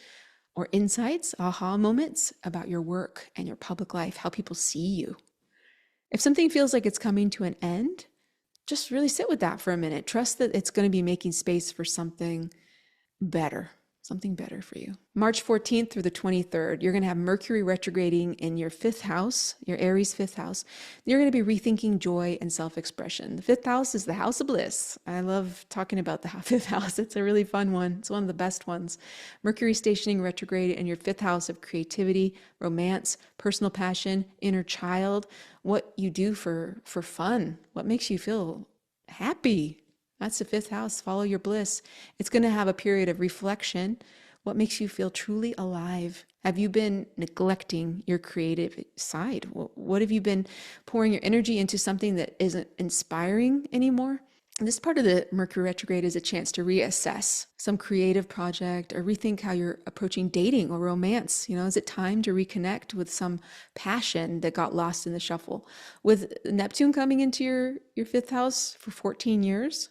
or insights, aha moments about your work and your public life, how people see you. If something feels like it's coming to an end, just really sit with that for a minute. Trust that it's going to be making space for something better for you. March 14th through the 23rd, you're going to have Mercury retrograding in your fifth house, your Aries fifth house. You're going to be rethinking joy and self-expression. The fifth house is the house of bliss. I love talking about the fifth house. It's a really fun one. It's one of the best ones. Mercury stationing retrograde in your fifth house of creativity, romance, personal passion, inner child, what you do for fun, what makes you feel happy. That's the fifth house. Follow your bliss. It's going to have a period of reflection. What makes you feel truly alive? Have you been neglecting your creative side? What have you been pouring your energy into something that isn't inspiring anymore? And this part of the Mercury retrograde is a chance to reassess some creative project or rethink how you're approaching dating or romance. Is it time to reconnect with some passion that got lost in the shuffle? With Neptune coming into your fifth house for 14 years,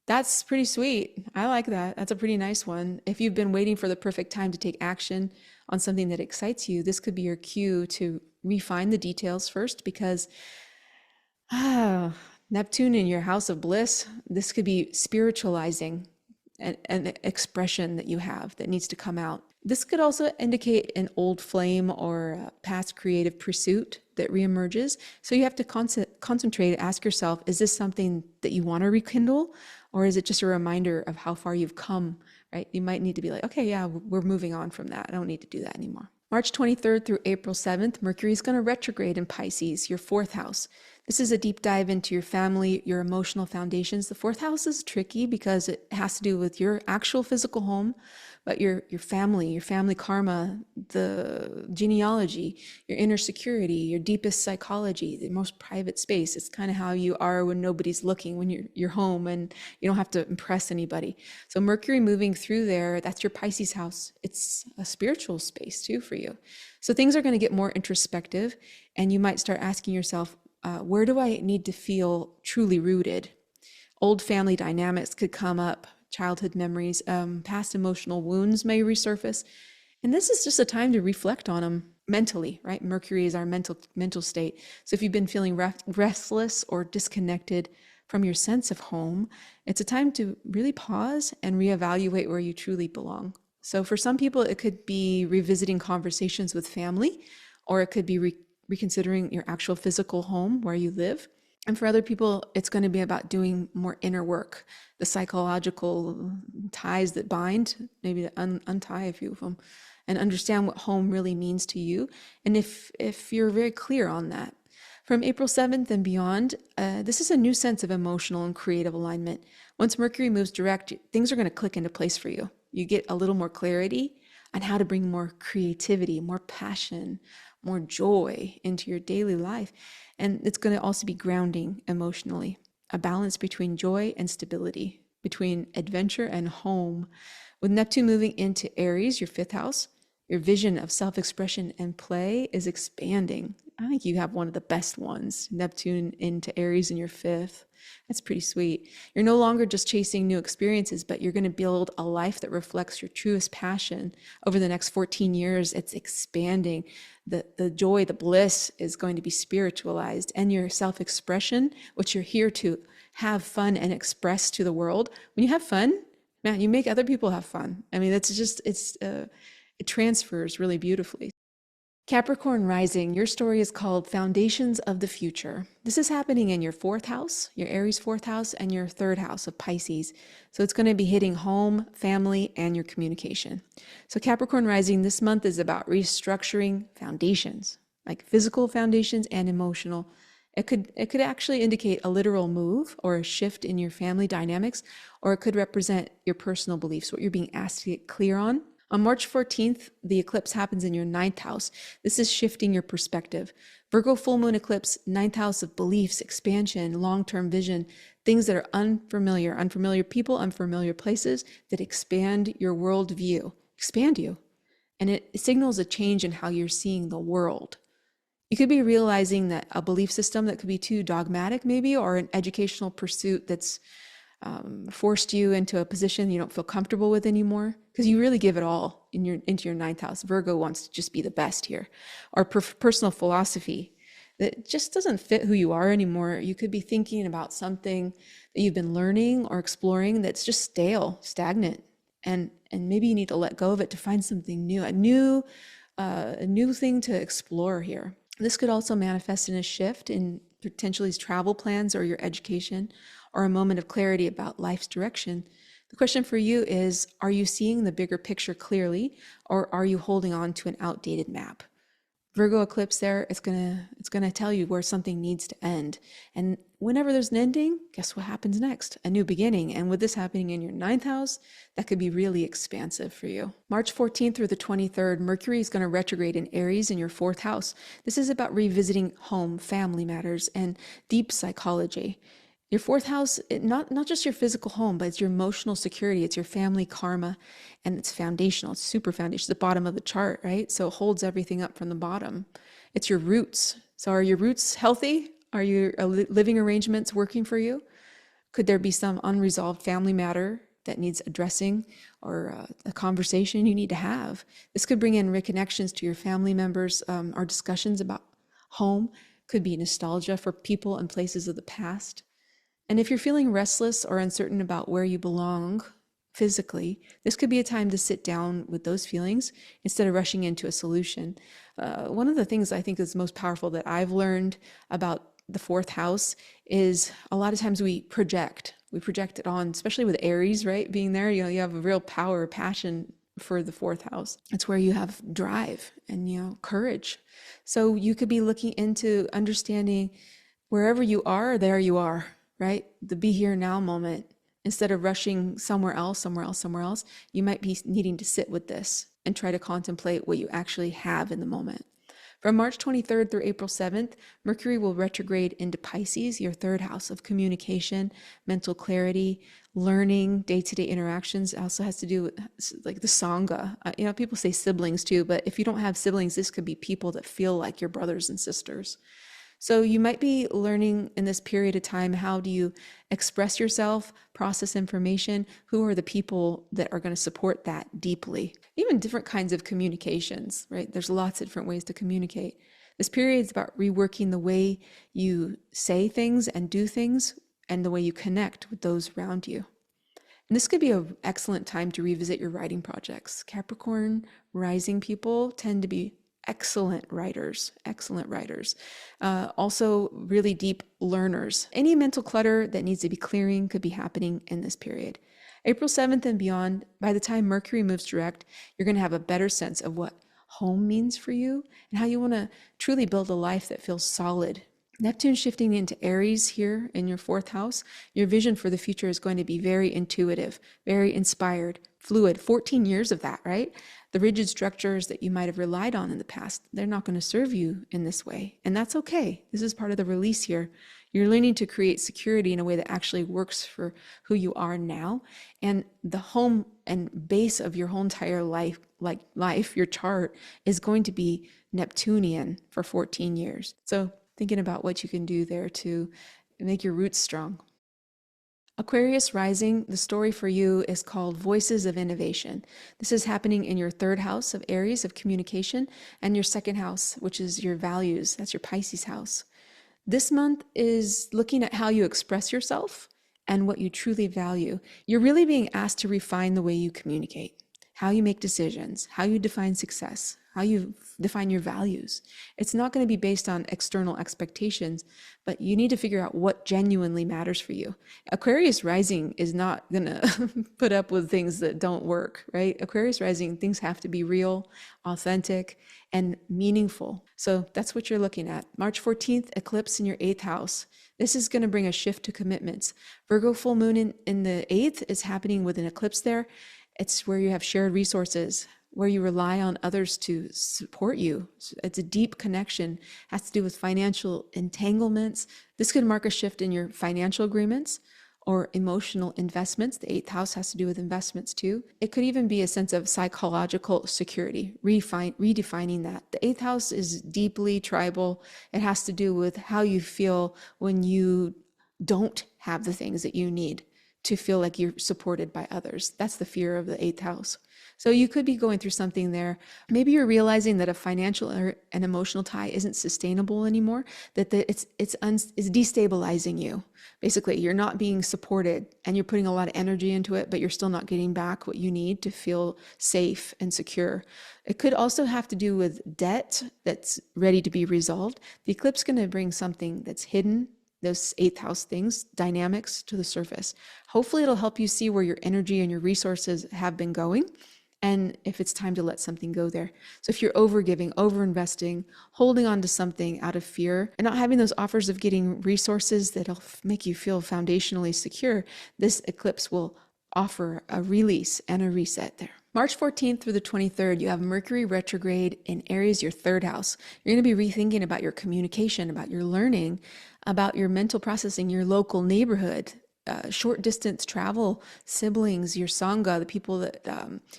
that's pretty sweet. I like that. That's a pretty nice one. If you've been waiting for the perfect time to take action on something that excites you, this could be your cue to refine the details first, because Neptune in your house of bliss, this could be spiritualizing an expression that you have that needs to come out. This could also indicate an old flame or a past creative pursuit that reemerges. So you have to concentrate, ask yourself, is this something that you want to rekindle? Or is it just a reminder of how far you've come, right? You might need to be like, okay, yeah, we're moving on from that. I don't need to do that anymore. March 23rd through April 7th, Mercury is going to retrograde in Pisces, your fourth house. This is a deep dive into your family, your emotional foundations. The fourth house is tricky because it has to do with your actual physical home, about your family karma, the genealogy, your inner security, your deepest psychology, the most private space. It's kind of how you are when nobody's looking, when you're home and you don't have to impress anybody. So Mercury moving through there, that's your Pisces house. It's a spiritual space too for you. So things are going to get more introspective, and you might start asking yourself, where do I need to feel truly rooted? Old family dynamics could come up, childhood memories, past emotional wounds may resurface. And this is just a time to reflect on them mentally, right? Mercury is our mental state. So if you've been feeling restless or disconnected from your sense of home, it's a time to really pause and reevaluate where you truly belong. So for some people, it could be revisiting conversations with family, or it could be reconsidering your actual physical home where you live. And for other people, it's going to be about doing more inner work, the psychological ties that bind, maybe to untie a few of them, and understand what home really means to you. And if you're very clear on that. From April 7th and beyond, this is a new sense of emotional and creative alignment. Once Mercury moves direct, things are going to click into place for you. You get a little more clarity on how to bring more creativity, more passion, more joy into your daily life. And it's going to also be grounding emotionally, a balance between joy and stability, between adventure and home. With Neptune moving into Aries, your 5th house, your vision of self-expression and play is expanding. I think you have one of the best ones, Neptune into Aries in your 5th. That's pretty sweet. You're no longer just chasing new experiences, but you're going to build a life that reflects your truest passion. Over the next 14 years, it's expanding. The joy, the bliss is going to be spiritualized, and your self-expression, which you're here to have fun and express to the world. When you have fun, man, you make other people have fun. I mean, it transfers really beautifully. Capricorn rising, your story is called Foundations of the Future. This is happening in your 4th house, your Aries 4th house, and your 3rd house of Pisces. So it's going to be hitting home, family, and your communication. So Capricorn rising this month is about restructuring foundations, like physical foundations and emotional. It could actually indicate a literal move or a shift in your family dynamics, or it could represent your personal beliefs, what you're being asked to get clear on. On March 14th, the eclipse happens in your 9th house. This is shifting your perspective. Virgo full moon eclipse, 9th house of beliefs, expansion, long-term vision, things that are unfamiliar people, unfamiliar places that expand your worldview, expand you. And it signals a change in how you're seeing the world. You could be realizing that a belief system that could be too dogmatic maybe, or an educational pursuit that's forced you into a position you don't feel comfortable with anymore, because you really give it all into your 9th house. Virgo wants to just be the best here. Or personal philosophy that just doesn't fit who you are anymore. You could be thinking about something that you've been learning or exploring that's just stale, stagnant, and maybe you need to let go of it to find something new, a new thing to explore here. This could also manifest in a shift in potentially travel plans or your education, or a moment of clarity about life's direction. The question for you is, are you seeing the bigger picture clearly, or are you holding on to an outdated map? Virgo eclipse there, it's gonna tell you where something needs to end. And whenever there's an ending, guess what happens next? A new beginning. And with this happening in your 9th house, that could be really expansive for you. March 14th through the 23rd, Mercury is gonna retrograde in Aries in your 4th house. This is about revisiting home, family matters, and deep psychology. Your 4th house, not just your physical home, but it's your emotional security. It's your family karma, and it's foundational. It's super foundational. It's the bottom of the chart, right? So it holds everything up from the bottom. It's your roots. So are your roots healthy? Are your living arrangements working for you? Could there be some unresolved family matter that needs addressing, or a conversation you need to have? This could bring in reconnections to your family members, or discussions about home. Could be nostalgia for people and places of the past. And if you're feeling restless or uncertain about where you belong physically, this could be a time to sit down with those feelings instead of rushing into a solution. One of the things I think is most powerful that I've learned about the 4th house is a lot of times we project it on, especially with Aries, right? Being there, you have a real power, passion for the 4th house. It's where you have drive and, courage. So you could be looking into understanding wherever you are, there you are. Right? The be here now moment. Instead of rushing somewhere else, you might be needing to sit with this and try to contemplate what you actually have in the moment. From March 23rd through April 7th, Mercury will retrograde into Pisces, your third house of communication, mental clarity, learning, day-to-day interactions. It also has to do with like the Sangha. People say siblings too, but if you don't have siblings, this could be people that feel like your brothers and sisters. So you might be learning in this period of time, how do you express yourself, process information, who are the people that are going to support that deeply. Even different kinds of communications, right? There's lots of different ways to communicate. This period is about reworking the way you say things and do things and the way you connect with those around you. And this could be an excellent time to revisit your writing projects. Capricorn rising people tend to be excellent writers. Also really deep learners. Any mental clutter that needs to be clearing could be happening in this period. April 7th and beyond, by the time Mercury moves direct, you're going to have a better sense of what home means for you and how you want to truly build a life that feels solid. Neptune shifting into Aries here in your fourth house, your vision for the future is going to be very intuitive, very inspired, fluid. 14 years of that, right? The rigid structures that you might have relied on in the past, they're not going to serve you in this way. And that's okay. This is part of the release here. You're learning to create security in a way that actually works for who you are now. And the home and base of your whole entire life, your chart, is going to be Neptunian for 14 years. So thinking about what you can do there to make your roots strong. Aquarius rising, the story for you is called Voices of Innovation. This is happening in your third house of Aries, of communication, and your second house, which is your values. That's your Pisces house. This month is looking at how you express yourself and what you truly value. You're really being asked to refine the way you communicate, how you make decisions, how you define success, how you define your values. It's not going to be based on external expectations, but you need to figure out what genuinely matters for you. Aquarius rising is not going to put up with things that don't work, right? Aquarius rising, things have to be real, authentic, and meaningful. So that's what you're looking at. March 14th, eclipse in your 8th house. This is going to bring a shift to commitments. Virgo full moon in the 8th is happening with an eclipse there. It's where you have shared resources, where you rely on others to support you. It's a deep connection, has to do with financial entanglements. This could mark a shift in your financial agreements or emotional investments. The 8th house has to do with investments too. It could even be a sense of psychological security, redefining that. The 8th house is deeply tribal. It has to do with how you feel when you don't have the things that you need to feel like you're supported by others. That's the fear of the 8th house. So you could be going through something there. Maybe you're realizing that a financial or an emotional tie isn't sustainable anymore, that it's destabilizing you. Basically, you're not being supported and you're putting a lot of energy into it, but you're still not getting back what you need to feel safe and secure. It could also have to do with debt that's ready to be resolved. The eclipse is going to bring something that's hidden, those 8th house things, dynamics, to the surface. Hopefully it'll help you see where your energy and your resources have been going, and if it's time to let something go there. So if you're overgiving, overinvesting, holding on to something out of fear, and not having those offers of getting resources that'll make you feel foundationally secure, this eclipse will offer a release and a reset there. March 14th through the 23rd, you have Mercury retrograde in Aries, your third house. You're going to be rethinking about your communication, about your learning, about your mental processing, your local neighborhood, short distance travel, siblings, your Sangha, the people that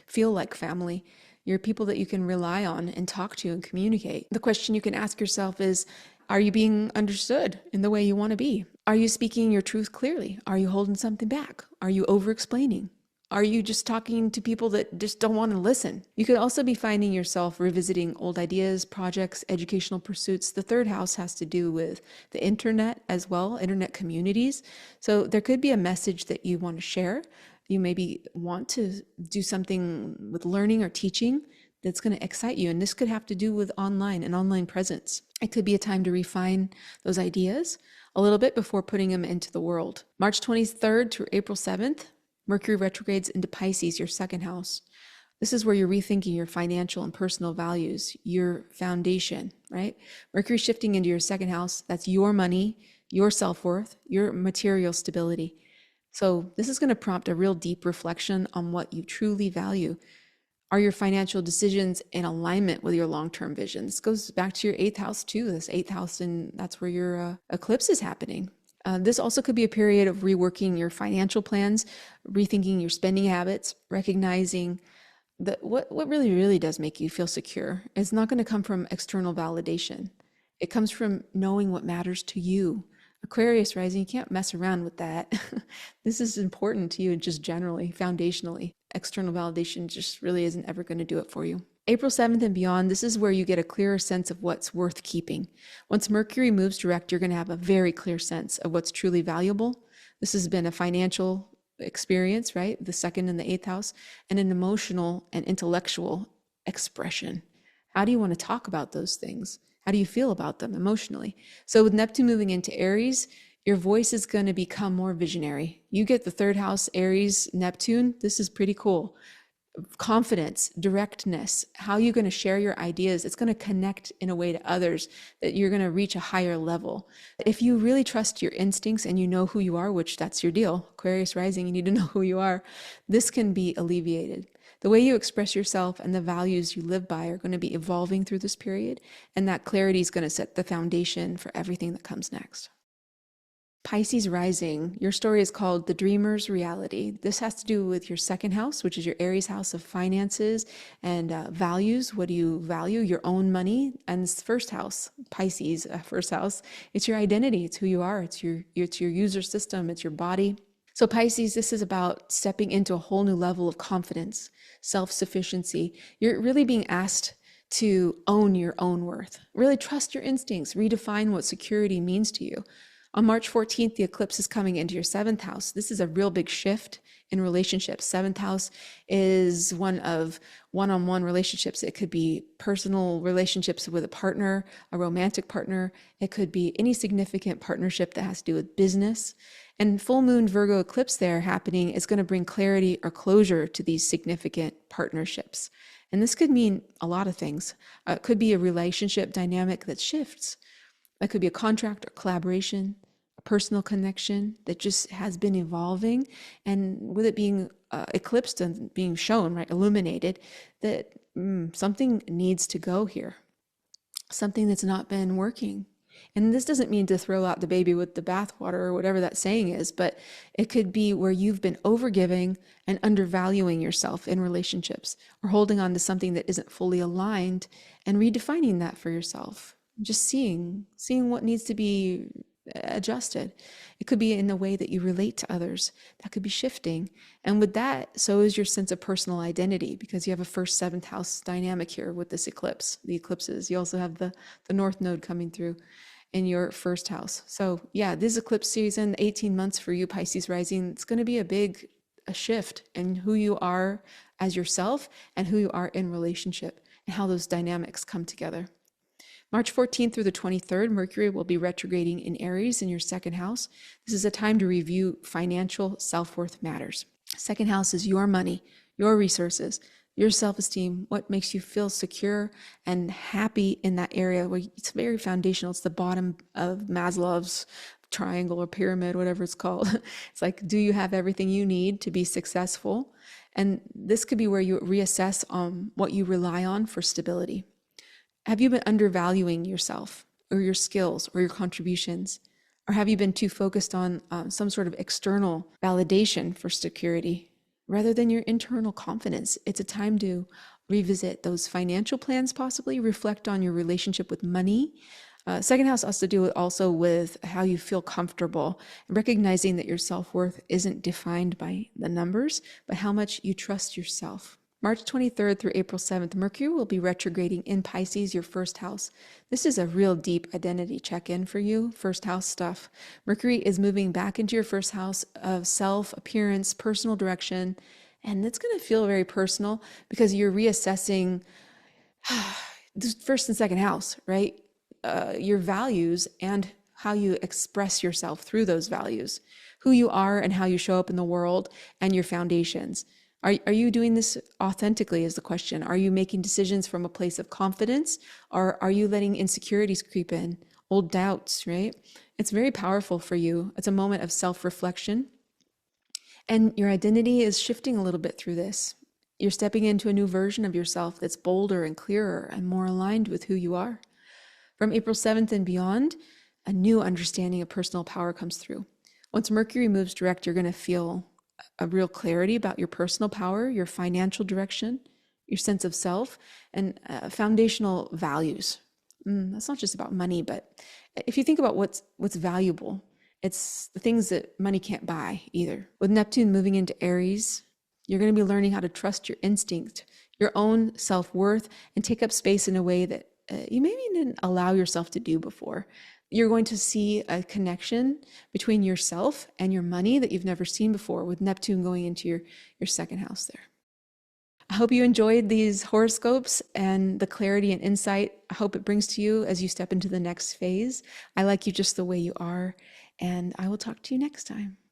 feel like family, your people that you can rely on and talk to and communicate. The question you can ask yourself is, are you being understood in the way you want to be? Are you speaking your truth clearly? Are you holding something back? Are you over-explaining? Are you just talking to people that just don't want to listen? You could also be finding yourself revisiting old ideas, projects, educational pursuits. The third house has to do with the internet as well, internet communities. So there could be a message that you want to share. You maybe want to do something with learning or teaching that's going to excite you. And this could have to do with an online presence. It could be a time to refine those ideas a little bit before putting them into the world. March 23rd to April 7th, Mercury retrogrades into Pisces, your second house. This is where you're rethinking your financial and personal values, your foundation, right? Mercury shifting into your second house, that's your money, your self-worth, your material stability. So this is going to prompt a real deep reflection on what you truly value. Are your financial decisions in alignment with your long-term vision? This goes back to your eighth house too. This eighth house, and that's where your eclipse is happening. This also could be a period of reworking your financial plans, rethinking your spending habits, recognizing that what really does make you feel secure is not going to come from external validation. It comes from knowing what matters to you. Aquarius rising, you can't mess around with that. This is important to you just generally, foundationally. External validation just really isn't ever going to do it for you. April 7th and beyond, this is where you get a clearer sense of what's worth keeping. Once Mercury moves direct, you're going to have a very clear sense of what's truly valuable. This has been a financial experience, right? The second and the eighth house, and an emotional and intellectual expression. How do you want to talk about those things? How do you feel about them emotionally? So with Neptune moving into Aries, your voice is going to become more visionary. You get the third house, Aries, Neptune. This is pretty cool. Confidence, directness, how you're going to share your ideas. It's going to connect in a way to others that you're going to reach a higher level. If you really trust your instincts and you know who you are, which that's your deal, Aquarius rising, you need to know who you are, this can be alleviated. The way you express yourself and the values you live by are going to be evolving through this period, and that clarity is going to set the foundation for everything that comes next. Pisces rising, your story is called The Dreamer's Reality. This has to do with your second house, which is your Aries house of finances and values. What do you value? Your own money. And this first house, Pisces, first house, it's your identity. It's who you are. It's your user system. It's your body. So Pisces, this is about stepping into a whole new level of confidence, self-sufficiency. You're really being asked to own your own worth. Really trust your instincts. Redefine what security means to you. On March 14th, the eclipse is coming into your seventh house. This is a real big shift in relationships. Seventh house is one of one-on-one relationships. It could be personal relationships with a partner, a romantic partner. It could be any significant partnership that has to do with business. And full moon Virgo eclipse there happening is going to bring clarity or closure to these significant partnerships. And this could mean a lot of things. It could be a relationship dynamic that shifts. That could be a contract or collaboration, a personal connection that just has been evolving. And with it being eclipsed and being shown, right, illuminated, that something needs to go here. Something that's not been working. And this doesn't mean to throw out the baby with the bathwater or whatever that saying is, but it could be where you've been overgiving and undervaluing yourself in relationships, or holding on to something that isn't fully aligned and redefining that for yourself. Just seeing what needs to be adjusted. It could be in the way that you relate to others. That could be shifting. And with that, so is your sense of personal identity, because you have a first seventh house dynamic here with this eclipse, the eclipses. You also have the North Node coming through in your first house. So yeah, this eclipse season, 18 months for you, Pisces rising, it's going to be a shift in who you are as yourself and who you are in relationship and how those dynamics come together. March 14th through the 23rd, Mercury will be retrograding in Aries in your second house. This is a time to review financial self-worth matters. Second house is your money, your resources, your self-esteem, what makes you feel secure and happy in that area where it's very foundational. It's the bottom of Maslow's triangle or pyramid, whatever it's called. It's like, do you have everything you need to be successful? And this could be where you reassess what you rely on for stability. Have you been undervaluing yourself or your skills or your contributions? Or have you been too focused on some sort of external validation for security rather than your internal confidence? It's a time to revisit those financial plans, possibly reflect on your relationship with money. Second house has to do also with how you feel comfortable, recognizing that your self-worth isn't defined by the numbers, but how much you trust yourself. March 23rd through April 7th, Mercury will be retrograding in Pisces, your first house. This is a real deep identity check-in for you, first house stuff. Mercury is moving back into your first house of self, appearance, personal direction, and it's going to feel very personal because you're reassessing this first and second house, right? Your values and how you express yourself through those values, who you are and how you show up in the world, and your foundations. Are you doing this authentically is the question. Are you making decisions from a place of confidence, or are you letting insecurities creep in, old doubts, right? It's very powerful for you. It's a moment of self-reflection. And your identity is shifting a little bit through this. You're stepping into a new version of yourself that's bolder and clearer and more aligned with who you are. From April 7th and beyond, a new understanding of personal power comes through. Once Mercury moves direct, you're going to feel a real clarity about your personal power, your financial direction, your sense of self, and foundational values. That's not just about money, but if you think about what's valuable, it's the things that money can't buy either. With Neptune moving into Aries, you're going to be learning how to trust your instinct, your own self-worth, and take up space in a way that you maybe didn't allow yourself to do before. You're going to see a connection between yourself and your money that you've never seen before, with Neptune going into your second house there. I hope you enjoyed these horoscopes and the clarity and insight I hope it brings to you as you step into the next phase. I like you just the way you are, and I will talk to you next time.